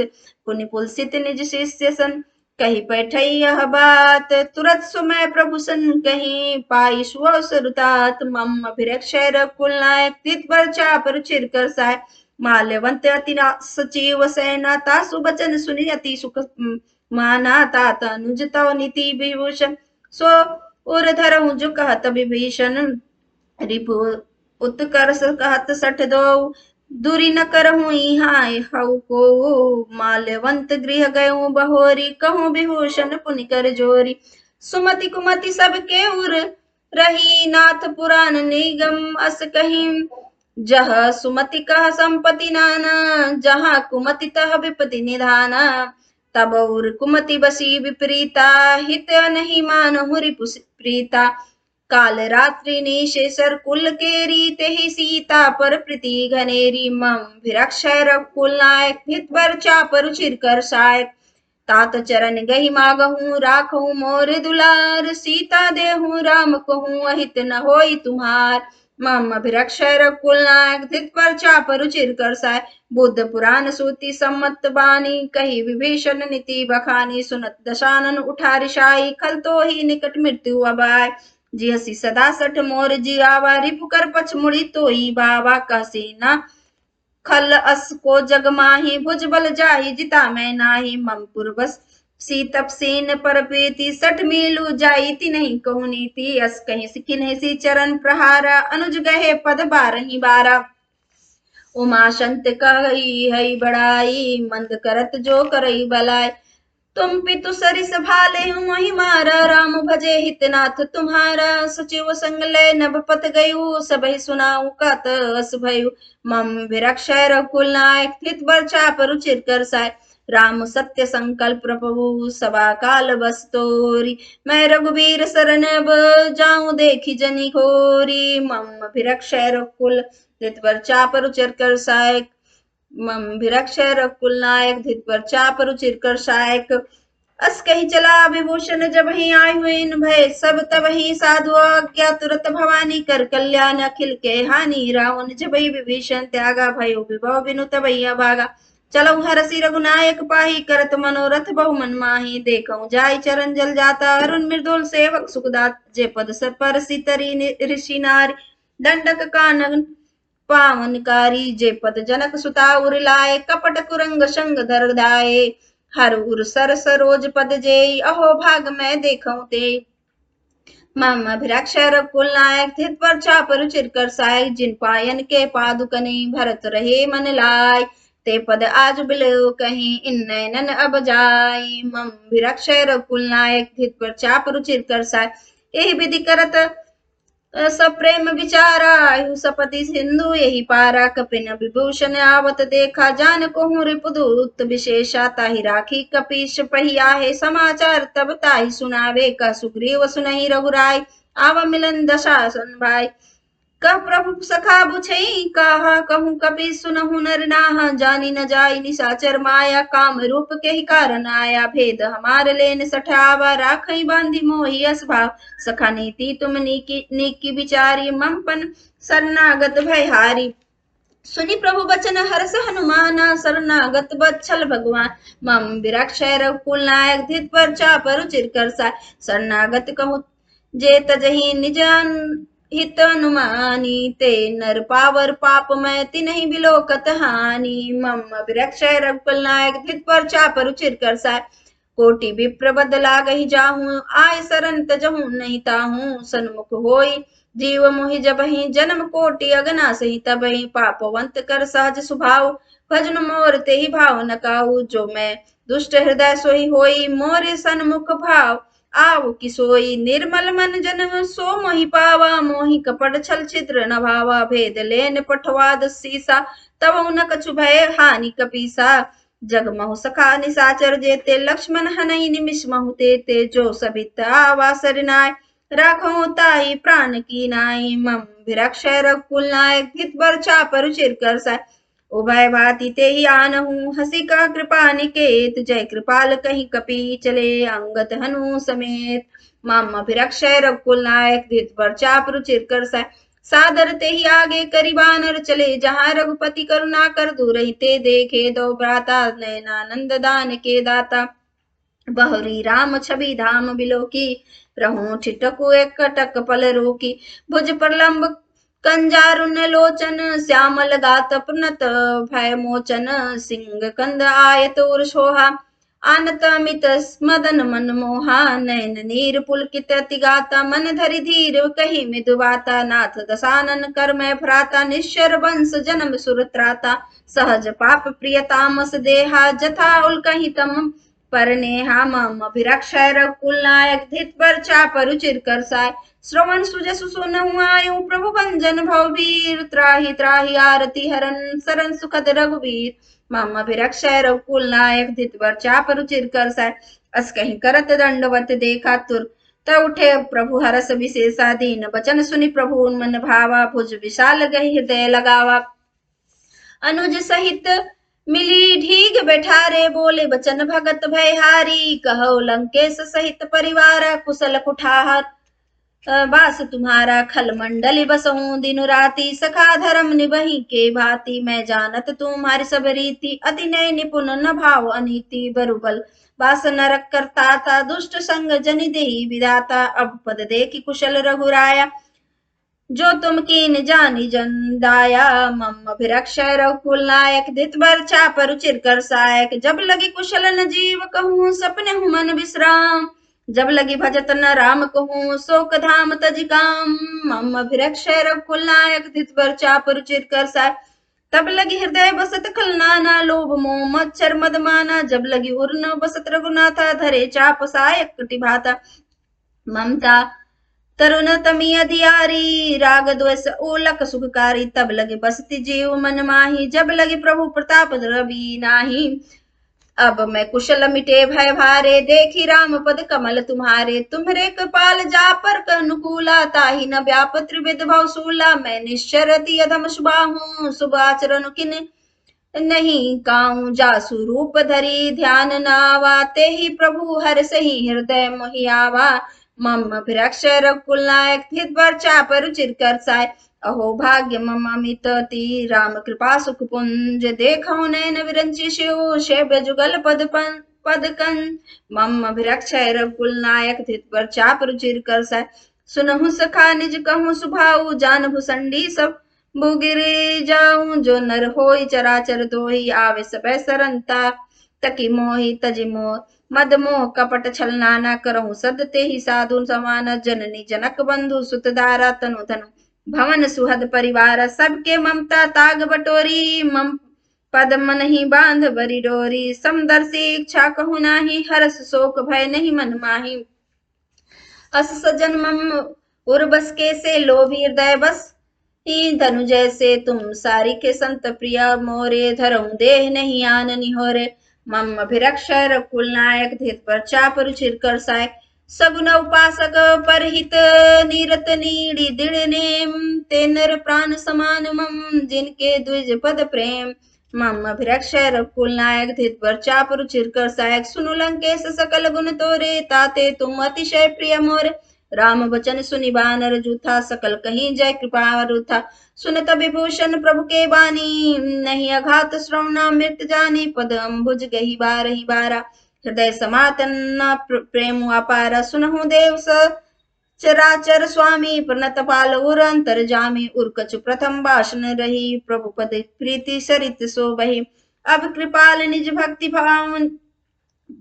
पुनि पुलसित निज शिष्य सन, कही पैठई यह बात। तुरत सुमय प्रभु सन कहीं, पाई सुअवसर तात। मम अभिरक्षय रघुकुल नायक, धित पर चाप रुचिर कर साय। माल्यवंत अति सचिव सेना, तासु बचन सुनि अति सुख माना। तात अनुज तव नीति विभूषण, सो उर धरहु जो कहत विभीषण। रिपु उत्कर्ष कहत 62, दूरी न करहूं इहाय हऊ को। माल्यवंत गृह गयऊं बहोरी, कहूं विभूषण पुनि कर जोरी। सुमति कुमति सबके उर रही, नाथ पुराण निगम अस कहीं। जह सुमति कह संपत्ति नाना, जहाँ कुमति तह विपति निधाना। तब उर कुमति बसी विपरीता, हित नहीं मानहु रिपु प्रीता। काल रात्रि निशेषर कुल केरी, तेहि सीता पर प्रीति घनेरी। मम भिरक्षय रघुकुल नायक, धित बर चाप रुचिर कर सायक। तात चरण गही मागहूं, राखहूं मोर दुलार। सीता देहूं राम कहूं, अहित न होई तुम्हार। मम अभिरक्षय रघुकुल नायक, धित पर चाप रुचिर कर साय। बुद्ध पुराण सूति सम्मत बानी, कही विभीषण नीति बखानी। सुनत दशानन उठा रिसाई, खल तो ही निकट मृत्यु अबाय। जियसी सदा सठ मोर जियावा, रिपु कर पछ मुड़ी तोई बावा। कहसी न खल अस को जग माही, भुज बल जाहि जिता मैं नाही। मम पुरबस सीतप सेन पर प्रीति, 60 मीलु जाइति नहीं कहूं नीति। अस कहीं सिखिन सी चरण प्रहारा, अनुज गहे पद बारही बारा। उमा संत कही हई बड़ाई, मंद करत जो करई बलाई। तुम पितु सरिस भाले मोहि मारा, राम भजे हितनाथ तुम्हारा। सचिव संग ले नभ पत गयु, सबहि सुनाऊ कत अस भयु। मम भिरक्षय रघुकुल नायक, धित बर चाप रुचिर कर साय। राम सत्य संकल्प प्रभु, सभा काल बस तोरी। मैं रघुबीर शरण अब, जाऊं देखी जनि घोरी। मम भिरक्षय रघुकुल, धित बर चाप रुचिर कर सायक। मम भिरक्षय रघुकुल नायक, धित पर चाप रुचिर कर सायक। अस कही चला विभूषण, जब ही आय हुए इन भय सब तब ही साधु आज्ञा। तुरत भवानी कर कल्याण, अखिल के हानि। रावण जब विभीषण त्यागा, भयो विभव बिनु तबैया भागा। चलऊ हरसी रघुनायक पाही, करत मनोरथ बहु मन माही। देखऊं जाई चरण जल जाता, अरुण मृदुल सेवक सुखदात। जे पद पर सितरी ऋषि नारी, दंडक कानन पावनकारी। जे पद जनक सुता उर लाए, कपट कुरंग संग धर दाए। हर उर सर सरोज पद जेई, अहो भाग मैं देखऊं ते। मम अभिरक्षर कुल नायक, थित पर चापर चिरकर साय। जिन पायन के पादुकनी, भरत रहे मन लाय। ते पद आज बिलो कहीं, इन नैनन अब जाय। मम अभिरक्षर कुल नायक, थित पर चापर चिरकर साय। यही विधि करत सप्रेम विचारा, आयु सपति सिंधु यही पारा। कपिन विभूषण आवत देखा, जान को रिपुदूत विशेषा। ताहि राखी कपीश पहिया है, समाचार तब ताहि सुनावे। का सुग्रीव सुनहि रघुराय, आवा मिलन दशासन भाई। कह प्रभु सखा बुझई, कहा कहूँ कपि सुनहु नर नाहा। जानी न जाई निशाचर माया, काम रूप के ही कारण आया। भेद हमार लेन सठावा, राखई बांधी मोहि यस भाव। सखा नीति तुम नीकी विचारी, ममपन शरणागत भयहारी। सुनि प्रभु बचन हर्ष हनुमाना, शरणागत बत्सल भगवान। मम विरक्षय रघुकुल नायक, धित पर चापर चिरकर साय। शरणागत कहूँ जे तजहि निज हित अनुमानी। ते नर पावर पाप मैं तिन्हि बिलोकत हानि। मम अभिरक्षय रघुकुल नायक, धित पर चापर चिरकर साय। कोटि विप्र बदला गही जाहूं, आय शरण तजहूं नहीं ताहूं। सन्मुख होई जीव मोहि जबहि, जन्म कोटि अगना सही तबहि। पापवंत कर सहज स्वभाव, भजन मोर ते ही भाव न काऊ। जो मैं दुष्ट हृदय सोई होई, मोरे सन्मुख भाव आव कि सोई। निर्मल मन जन्म सो मोहि पावा, मोहि कपट छल छिद्र न भावा। भेद लेन पठवाद सीसा, तब न कछु भय हानि कपीसा। जग महु सखा निसाचर जेते, लक्ष्मण हनई निमिष महु तेते। जो सबित आवा सरनाय, राखो ताई प्राण की नाई। मम विरक्षय रघुकुल नायक, धित बर चापर चिरकर साय। उभय भांति ते ही आनहु, हसी का कृपा निकेत। जय कृपाल कहीं कपि चले, अंगत हनु समेत। मम अभिरक्षय रघुकुल नायक, धित पर चापर चिरकर साय। सादर ते ही आगे करी बानर चले, जहाँ रघुपति करुणा कर दूर ते देखे। दो भ्राता नयनानंद दान के दाता, बहरी राम छवि धाम बिलोकी। रहूं ठिठकु एक कटक पल रोकी। भुज प्रलंब कंजारुन लोचन, श्यामल गात पुनत भय मोचन। सिंह कंद आयत उर सोहा, आनत अमित मदन मन मोहा। नयन नीर पुलकित अति गाता, मन धरि धीर कही मृदु बाता। नाथ दसानन कर मैं भ्राता, निश्चर वंश जन्म सुर त्राता। सहज पाप प्रिय तामस देहा, जथा उल कहीं तम पर नेहा। मम अभिरक्षय रघुकुल नायक, धित पर चापर चिरकर साय। श्रवण सुजसु सुनहु आयु, प्रभु भंजन भवबीर। त्राहि त्राहि आरती हरन, शरण सुखद रघुवीर। मम अभिरक्षय रघुकुल नायक, धित पर चापर चिरकर साय। अस कहीं करत दंडवत देखा तुर, त उठे प्रभु हरस विशेषा। दीन बचन सुनि प्रभु मन भावा, भुज विशाल गही हृदय लगावा। अनुज सहित मिली ढीग बैठारे, बोले बचन भगत भयहारी। कहो लंकेश सहित परिवार, कुशल कुठार बास तुम्हारा। खल मंडली बसऊं दिन राति, सखा धर्म निबही के भांति। मैं जानत तुम्हारी सब रीति, अति नय निपुण न भाव अनीति। बरुबल बास नरक करता था, दुष्ट संग जनि देहि विधाता। अब पद देखी कुशल रघुराया, जो तुम कीन जानी जन दाया। मम अभिरक्षय रघुकुल नायक, धित बर चापर चिरकर सायक। जब लगी कुशल न जीव कहूँ, सपने हूँ मन विश्राम। जब लगी भजत न राम कहूँ, शोक धाम तज काम। मम अभिरक्षय रघुकुल नायक, धित बर चापर चिरकर साय। तब लगी हृदय बसत खल नाना, लोभ मोह मच्छर मद माना। जब लगी उर न बसत रघुनाथा, धरे चाप सायक कटि भाता। ममता तरुण तमी अधियारी, राग द्वेष ओलक सुखकारी। तब लगे बसती जीव मन माही, जब लगे प्रभु प्रताप रवि नाही। अब मैं कुशल मिटे भय भारे, देखी राम पद कमल तुम्हारे। तुम्हरे कृपाल जा पर अनुकूला, ताहि न व्याप त्रिविध भव सूला। मैं निश्चर अति अधम शुभाहूँ, शुभ आचरण किन नहीं काऊं। जासु रूप धरी ध्यान नावा, ते ही प्रभु हर सही हृदय मोहि आवा। मम अभिरक्षय रघुकुल नायक, धित बर चापर चिरकर साय। अहो भाग्य मम अमितति राम कृपा सुख पुंज देखो नैन विरंचि शिव शैब्य जुगल पद मम अभिरक्षय रघुकुल नायक धित पर चाप रुचिर कर सै सुनहु सखा निज कहूँ सुभाऊ जान भुसंडी सब बुगिरे जाऊं जो नर होई चराचर दोही आवे सबै सरंता तकी मोहि तजि मोह मद मोह कपट छल नाना करहु सद ते ही साधु समान जननी जनक बंधु सुत दारा तनु धनु भवन सुहद परिवार सबके ममता ताग बटोरी मम पद मन ही बांध बरी डोरी समदर्शी इच्छा कहु नाही हरस शोक भय नहीं मन माही अस सजन मम उर्बस के से लोभी हृदय बस ही धनु जैसे तुम सारी के संत प्रिया मोरे धरऊ देह नहीं आन निहोरे मम अभिरक्षय रकुल नायक धित पर चाप रुचिर कर साय सगुन उपासक परहित नीरत नीड़ी दृढ़ नेम ते नर प्राण समान मम जिनके द्विज पद प्रेम मम अभिरक्षय रकुल नायक धित पर चाप रुचिर कर सायक सुनु लंकेश सकल गुण तोरे ताते तुम अतिशय प्रिय मोरे राम वचन सुनि बानर जूथा सकल कहीं जय कृपा रूथा सुनत विभूषण प्रभु के बानी नहीं अघात श्रवणा मृत जानी पद अम्बुज गही बारा हृदय समातन प्रेम अपारा सुनहु देव स चराचर स्वामी प्रणत पाल उर अंतर जामी उर्कच प्रथम भाषण रही प्रभु पद प्रीति सरित सो बही अब कृपाल निज भक्ति भावन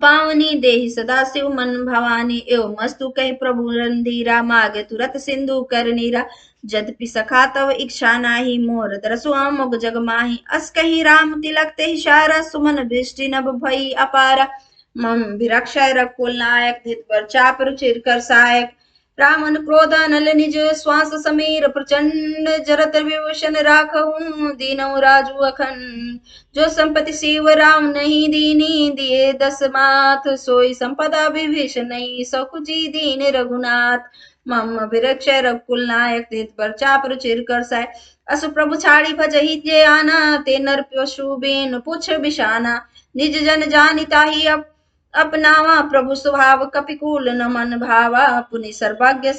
पावनी देहि सदा शिव मन भवानी एवं मस्तु कही प्रभु रंधीरा मागे तुरत सिंधु कर नीरा जदपि सखा तव इच्छा नाही मोर दरसु अमोग जग माही अस कही राम तिलक ते इशारा सुमन दृष्टि नभ भई अपारा मम विरक्षय रकुल नायक धित पर चाप रुचिर कर सायक रामन क्रोधानल निज श्वास समीर प्रचंड जरत विभूषण राखहूं दीनऊ राजू अखंड जो संपत्ति शिव राम नहीं दीनी दिए दस माथ सोई संपदा विभीषण नहीं सकुची दीन रघुनाथ मम विरक्षय रघुकुल नायक धित पर चाप रुचिर कर साय असु प्रभु छाड़ी भजहि जे आना ते नर पशु बेन पुछ बिशाना निज जन जानि ताहि अपनावा प्रभु स्वभाव कपिकूल न मन भावा पुनि सर्वज्ञ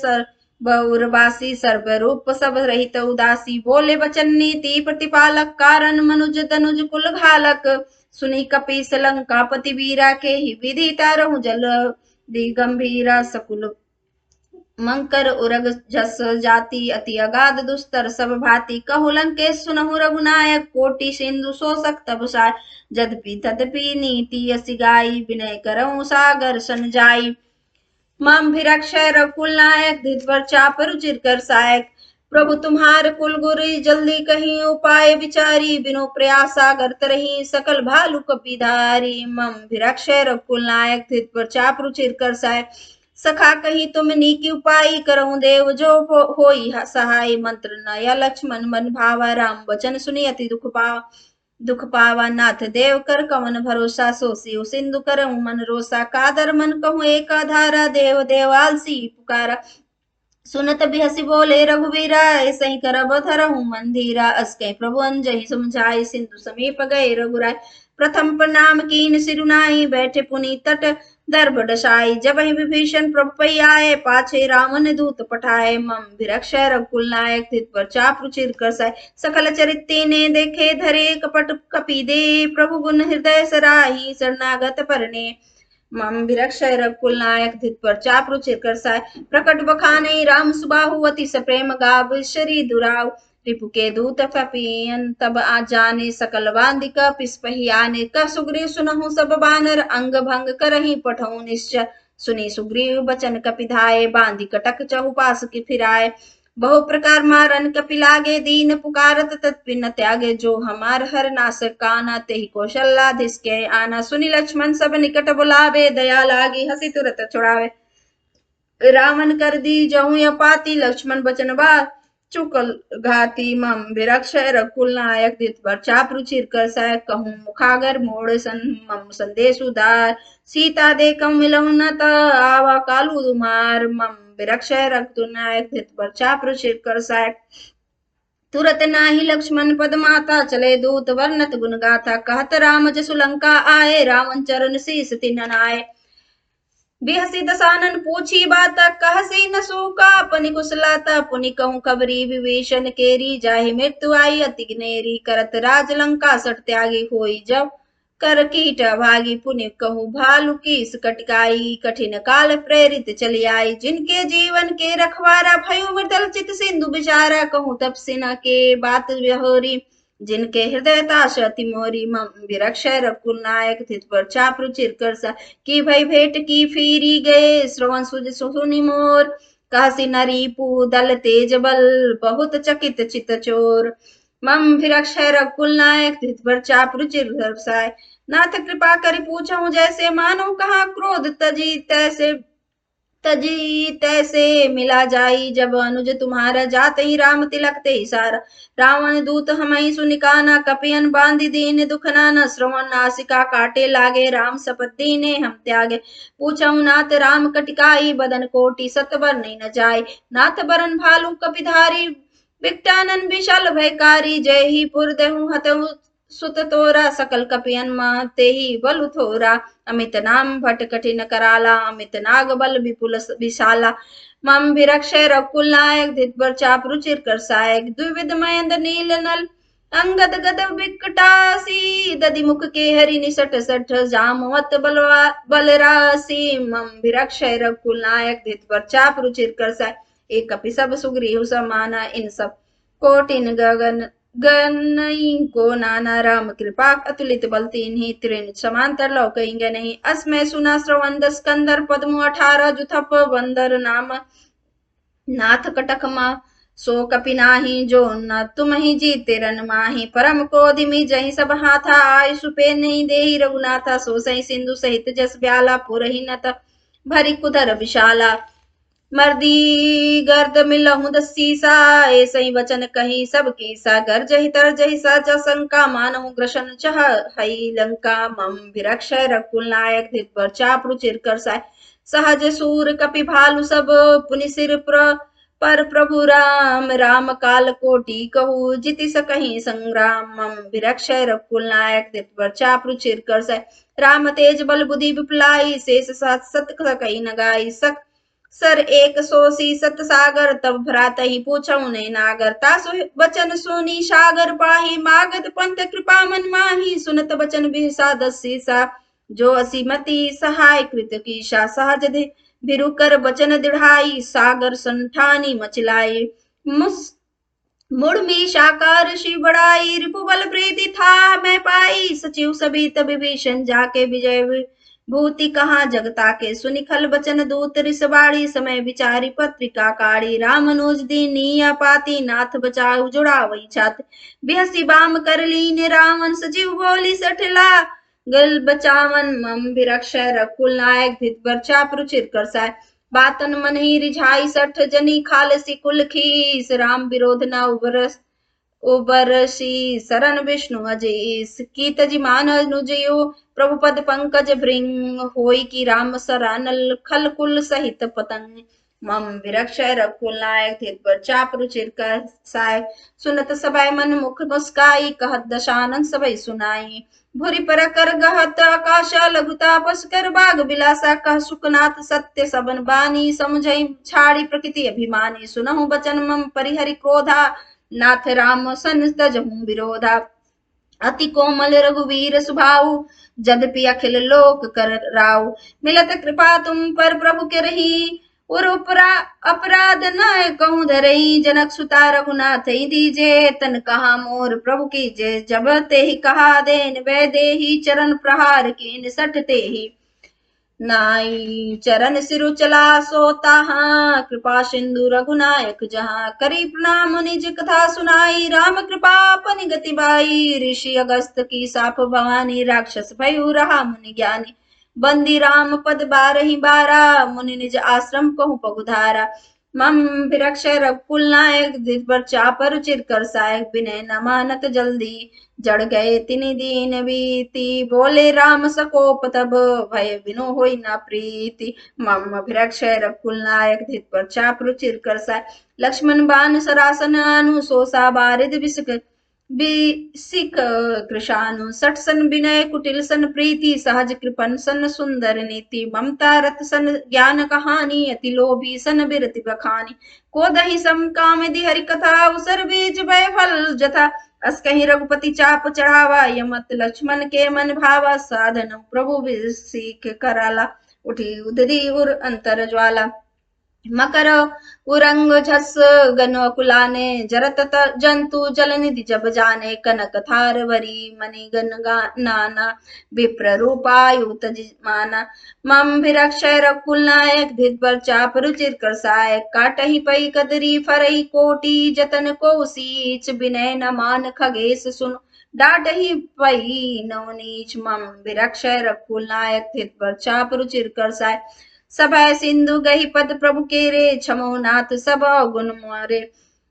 बहुरवासी सर्वरूप सब रहित उदासी बोले वचन नीति प्रतिपालक कारण मनुज तनुज कुल घालक सुनी कपि लंकापति वीरा के ही विधि तारहु जल दिगंभीरा सकुल मंकर उरग जस जाति अति अगाध दुस्तर सब भांति कहु लंकेश सुनहु रघुनायक कोटि सिंधु शोषक तब साय जदपि तदपि नीति असि गाई विनय करऊं सागर सन जाई मम भिरक्षय रकुल नायक धित पर चाप रुचिर कर सायक प्रभु तुम्हार कुल गुरी जल्दी कहीं उपाय विचारी बिनु प्रयास सागर तरही सकल भालु कपिधारी मम भिरक्षय रकुल नायक धित पर चाप रुचिर कर सायक सखा कही तुम नीकी उपाय करऊं देव जो होई सहाय मंत्र नया लक्ष्मण मन भावा राम वचन सुनी अति दुख पावा नाथ देव कर कवन भरोसा सोसी सिंधु करऊं मन रोसा कादर मन कहूं एक धारा देव देवालसी पुकारा सुनत बिहसी बोले रघुवीरा ऐसे ही करब धरहूं मंदिरा अस कह प्रभु अंजहि समझाई सिंधु समीप गए रघुराय प्रथम प्रणाम कीन सिरुनाई बैठे पुनि तट दर्भ डसाई जब ही विभीषण प्रभु पै आए पाछे रावण दूत पठाए मम विरक्षय रघुकुल नायक धित पर चाप रुचिर कर साय सकल चरित्र ने देखे धरे कपट कपि दे प्रभु गुण हृदय सराही शरणागत परने मम विरक्षय रघुकुल नायक धित पर चाप रुचिर कर साय प्रकट बखाने राम सुबाहु अति सप्रेम गाव शरी दुराव रिपु के दूत फपियन तब आ जाने सकल वांदिक पिस्पही आने का सुग्रीव सुनहु सब बानर अंग भंग करही पठऊ निश्चय सुनी सुग्रीव बचन कपिधाये बांधी कटक चहुपास की फिराए बहु प्रकार मारन कपि लागे दीन पुकारत तत्पि न त्यागे जो हमार हर नास काना तेहि कौशल्याधीश के आना सुनी लक्ष्मण सब निकट बुलावे दया लागी हसी तुरत छुड़ावे रावण कर दी जहूं यपाती लक्ष्मण बचन बा चुकल घाती मम विरक्षय रकुल नायक धित पर चाप रुचिर कर साय कहूं मुखागर मोड़ सन मम संदेश उदार सीता देखम मिलहु न त आवा कालू दुमार मम विरक्षय रकुल नायक धित पर चाप रुचिर कर साय तुरत नाही लक्ष्मण पद माता चले दूत वर्णत गुण गाथा कहत राम जसु लंका आए रावण चरण शीस तिन्ह आए बिहसी दसानन पूछी बात कहसी न सूका पुनि कुशलाता पुनि कहूँ खबरी विभीषण केरी जाहि मृत्यु आई अति गिनेरी करत राज लंका सट त्यागी होई जब कर कीट भागी पुनि कहूँ भालू कीस कटकाई कठिन काल प्रेरित चली आई जिनके जीवन के रखवारा भयो मृदल चित सिंधु बिचारा कहूँ तपसिना के बात बिहोरी जिनके हृदय ताश अति मोरी मम विरक्षय रकुल नायक थित पर चाप रुचिर कर सा की भई भेंट की फिरी गए श्रवण सुज सुनि मोर कहसी नरी पू दल तेज बल बहुत चकित चित चोर मम विरक्षय रकुल नायक थित पर चाप रुचिर साय नाथ कृपा करि पूछऊं जैसे मानो कहाँ क्रोध तजी तैसे मिला जाई जब अनुज तुम्हारा जात ही राम तिलक ते सारा रावण दूत हमई सुनिकाना कपियन बांधी दीन दुख नाना श्रवण नासिका काटे लागे राम सपत दीने हम त्यागे पूछऊ नाथ राम कटिकाई बदन कोटि सतबर नहीं न जाय नाथ बरन भालू कपिधारी विकटानन विशाल भयकारी जय ही पुर देहु हतहु सुत तोरा सकल कपियन ते ही बल थोरा अमित नाम भट कठिन कराला अमित नाग बल विपुल विशाला मम विरक्षय रकुल नायक धित बर चाप रुचिर कर सायक द्विविध मयंद नील नल अंगद गद विकटासी दधि मुख के हरि निसट सठ जामवत बलरासी मम विरक्षय रकुल नायक धित बर चाप रुचिर कर साय एक कपि सब सुग्रीव समाना इन सब कोटिन गगन गनई को नाना राम कृपा अतुलित बल तीन्ही त्रिन समांतर लौकएंगे नहीं असमय सुना श्रवण स्कंदर पद्म 18 जुथप बंदर नाम नाथ कटकमा सो कपि नाही जो न तुम ही जीते रन माही परम क्रोधिमी जही सब हाथा आय सुपे नहीं देही रघुनाथा सो सही सिंधु सहित जस ब्याला पुरही नत भरी कुधर विशाला मर्दी गर्द मिलहु दसीसा ऐसई वचन कही सब कीसा गर्ज ही तर जही सच शंका मानहु ग्रशन चह हई लंका मम विरक्षय रकुल नायक धित पर चाप रुचिर कर साय सहज सूर कपि भालु सब पुनि सिर पर प्रभु राम राम काल कोटि कहू जिति सकही संग्राम मम विरक्षय रकुल नायक धित पर चाप रुचिर कर साय राम तेज बल बुद्धि विपलाई शेष सात सत सकही नगाई सक सर एक सोसी सत सागर तब भ्रात ही पूछऊ ने नागर तासु बचन सुनी सागर पाही मागत पंत कृपा मन माही सुनत बचन बिहसा दसीसा जो असीमति सहाय कृत कीशा सहज भिरु कर बचन दृढ़ाई सागर संठानी मचलाई मुस मुड़मी साकार शिव बड़ाई रिपुबल प्रीति था मैं पाई सचिव सभी तब विभीषण जाके विजय भूति कहाँ जगता के सुनिखल बचन दूत रिसवाड़ी समय विचारी पत्रिका काड़ी राम अनुज दीनी पाती नाथ बचाऊ जुड़ा वही छात बिहसी बाम कर लीन रावण सचिव बोली सठला गल बचावन मम विरक्षय रकुल नायक धित बर चाप रुचिर कर साय बातन मन ही रिझाई सठ जनी खालसी कुल खीस राम विरोध न उबरस उबरसी शरण विष्णु अजीस की तजिमान अनुजयो प्रभु पद पंकज भृंग होई की राम सरानल खल कुल सहित पतंग मम विरक्षय रकुल नायक धित पर चाप रुचिर कर साय सुनत सबै मन मुख मुस्काई कहत दशानन सबै सुनाई भूरि पर कर गहत आकाशा लघुता पस कर बाग बिलासा कह सुकनाथ सत्य सबन बानी समझई छाड़ी प्रकृति अभिमानी सुनहु बचन मम परिहरि क्रोधा नाथ राम सन तजहु विरोधा अति कोमल रघुवीर सुभाऊ जदपि अखिल लोक कर राव मिलत कृपा तुम पर प्रभु के रही और अपराध न कहूँ धरई जनक सुता रघुनाथ ही दीजे तन कहा मोर प्रभु की जय जब ते ही कहा देन वै दे ही चरण प्रहार की निसट ते ही नाई चरण सिरु चला सोता कृपा सिंधु रघुनायक जहाँ करी प्रणाम निज कथा सुनाई राम कृपा पनि गति बाई ऋषि अगस्त की साप भवानी राक्षस भयु रहा मुनि ज्ञानी बंदी राम पद बारही बारा मुनि निज आश्रम कहु पगुधारा मम विरक्षय रघुकुल नायक दिस पर चापर चिर कर सायक विनय न मानत जल्दी जड़ गए तिनि दीन बीती बोले राम सकोप तब भय बिनु होई न प्रीति मम विरक्षय रघुकुल नायक धित पर चाप रुचिर कर साय लक्ष्मण बान सरासन अनु सोसा बारिद विसक बिसिक कृशानु सठ सन विनय कुटिल सन प्रीति सहज कृपन सन सुंदर नीति ममता रत सन ज्ञान कहानी अति लोभी सन बिरति बखानी को दही सम काम दि हरि कथा उसर बीज भय फल जथा अस कहीं रघुपति चाप चढ़ावा यमत लक्ष्मण के मन भावा साधन प्रभु सीख कराला उठी उदरी उर अंतर ज्वाला मकर उरंग झस गन कुलाने जरत जंतु जल निधि जब जाने कनक थार वरी मणि गन नाना विप्र रूपायुत माना मम भिरक्षय रकुल नायक धित पर चाप रुचिर कर सायक काटही पई कदरी फरई कोटि जतन को सीच विनय न मान खगेश सुन डाटही पई नवनीच मम भिरक्षय रकुल नायक धित पर चाप रुचिर कर साय सभय सिंधु गही पद प्रभु के रे छमो नाथ सब गुण मोरे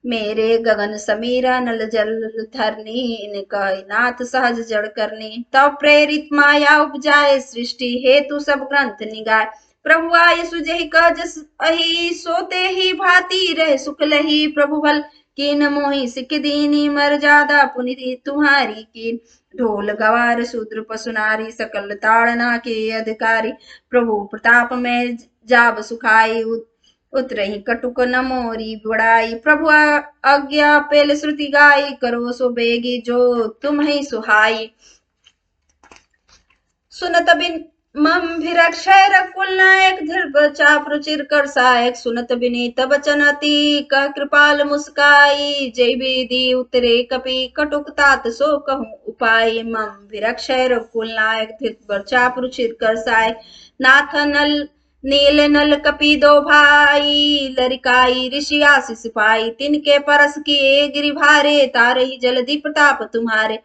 मेरे गगन समीरा नल जल धरनी इनका नाथ सहज जड़ करनी तब प्रेरित माया उपजाए सृष्टि हेतु सब ग्रंथ निगाय प्रभु आय सुजहि कज अहि सोते ही भांति रह सुख लही प्रभु भल कीन मोहि सिख दीनी मर्यादा पुनि तुम्हारी कीन ढोल गवार शूद्र पशुनारी सकल ताड़ना के अधिकारी प्रभु प्रताप में जाब सुखाई उतरही कटुक न मोरी बड़ाई प्रभु आज्ञा पेल श्रुति गाई करो सो बेगी जो तुम ही सुहाई सुनत बिन मम भिरक्षय रकुल नायक धीर चाप रुचिर कर सायक सुनत विनीत बचन अति कह कृपाल मुस्काई जय विधि उतरे कपि कटुक तात सो कहूँ उपाय मम भिरक्षय रकुल नायक धीर चाप रुचिर कर साय नाथ नल नील नल कपि दो भाई लरिकाई ऋषि आशीष पाई तिनके परस किए गिरि भारे तारही जलधि प्रताप तुम्हारे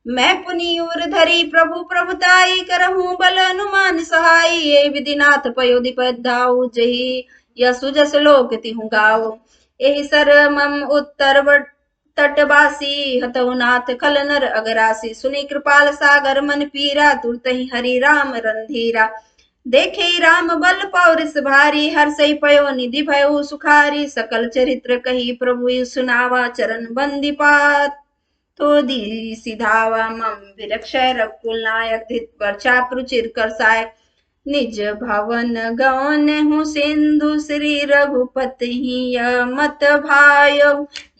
मैं पुनि उर धरी प्रभु प्रभुताई करहूं बल अनुमान सहाय ये विधिनाथ पयोधिप धाऊ जही यसु जस लोक तिहु गाओ एहि सर मम उत्तर तटवासी हतौ नाथ खल नर अगरासी सुनि कृपाल सागर मन पीरा तुरतहि हरि राम रंधीरा देखे राम बल पौरिस भारी हर सही पयो निधि भयो सुखारी सकल चरित्र कही प्रभु सुनावा चरण बंदी पात तो दी सिधावा मम विरक्षय रकुल नायक धित पर चाप रुचिर कर साय निज भवन गौन हूँ सिंधु श्री रघुपति मत भाय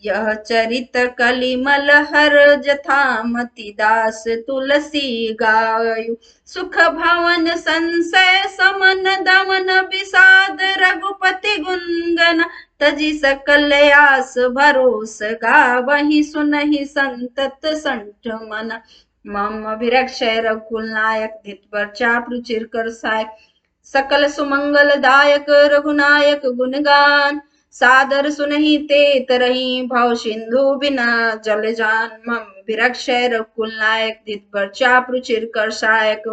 यह चरित कलिमल हर जथामति दास तुलसी गायु सुख भवन संशय समन दमन विषाद रघुपति गुनगन तजी सकल आस भरोस गावहि सुनहि संतत संठ मन मम भिरक्षय रघुकुल नायक धित पर चाप रुचिर कर साय सकल सुमंगल दायक रघुनायक गुणगान सादर सुनहि ते तरही भव सिंधु बिना जल जान मम भिरक्षय रघुकुल नायक धित पर चाप रुचिर कर सायक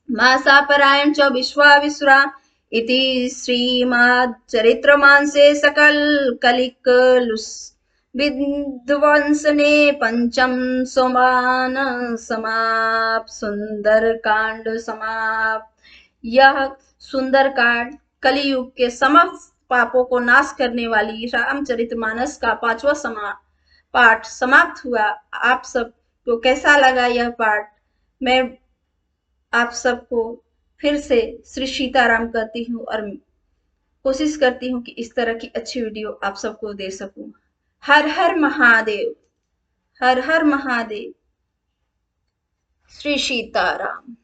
मासा परायण च विश्वा विश्रा इति श्रीमद् चरित्रमांसे सकल कलिक विध्वंसने पंचम सोमान समाप सुंदर कांड समाप यह सुंदर कांड कलियुग के समस्त पापों को नाश करने वाली रामचरितमानस का पांचवा पाठ समाप्त हुआ। आप सबको कैसा लगा यह पाठ? मैं आप सबको फिर से श्री सीताराम करती हूँ और कोशिश करती हूँ कि इस तरह की अच्छी वीडियो आप सबको दे सकूं। हर हर महादेव, हर हर महादेव, श्री सीताराम।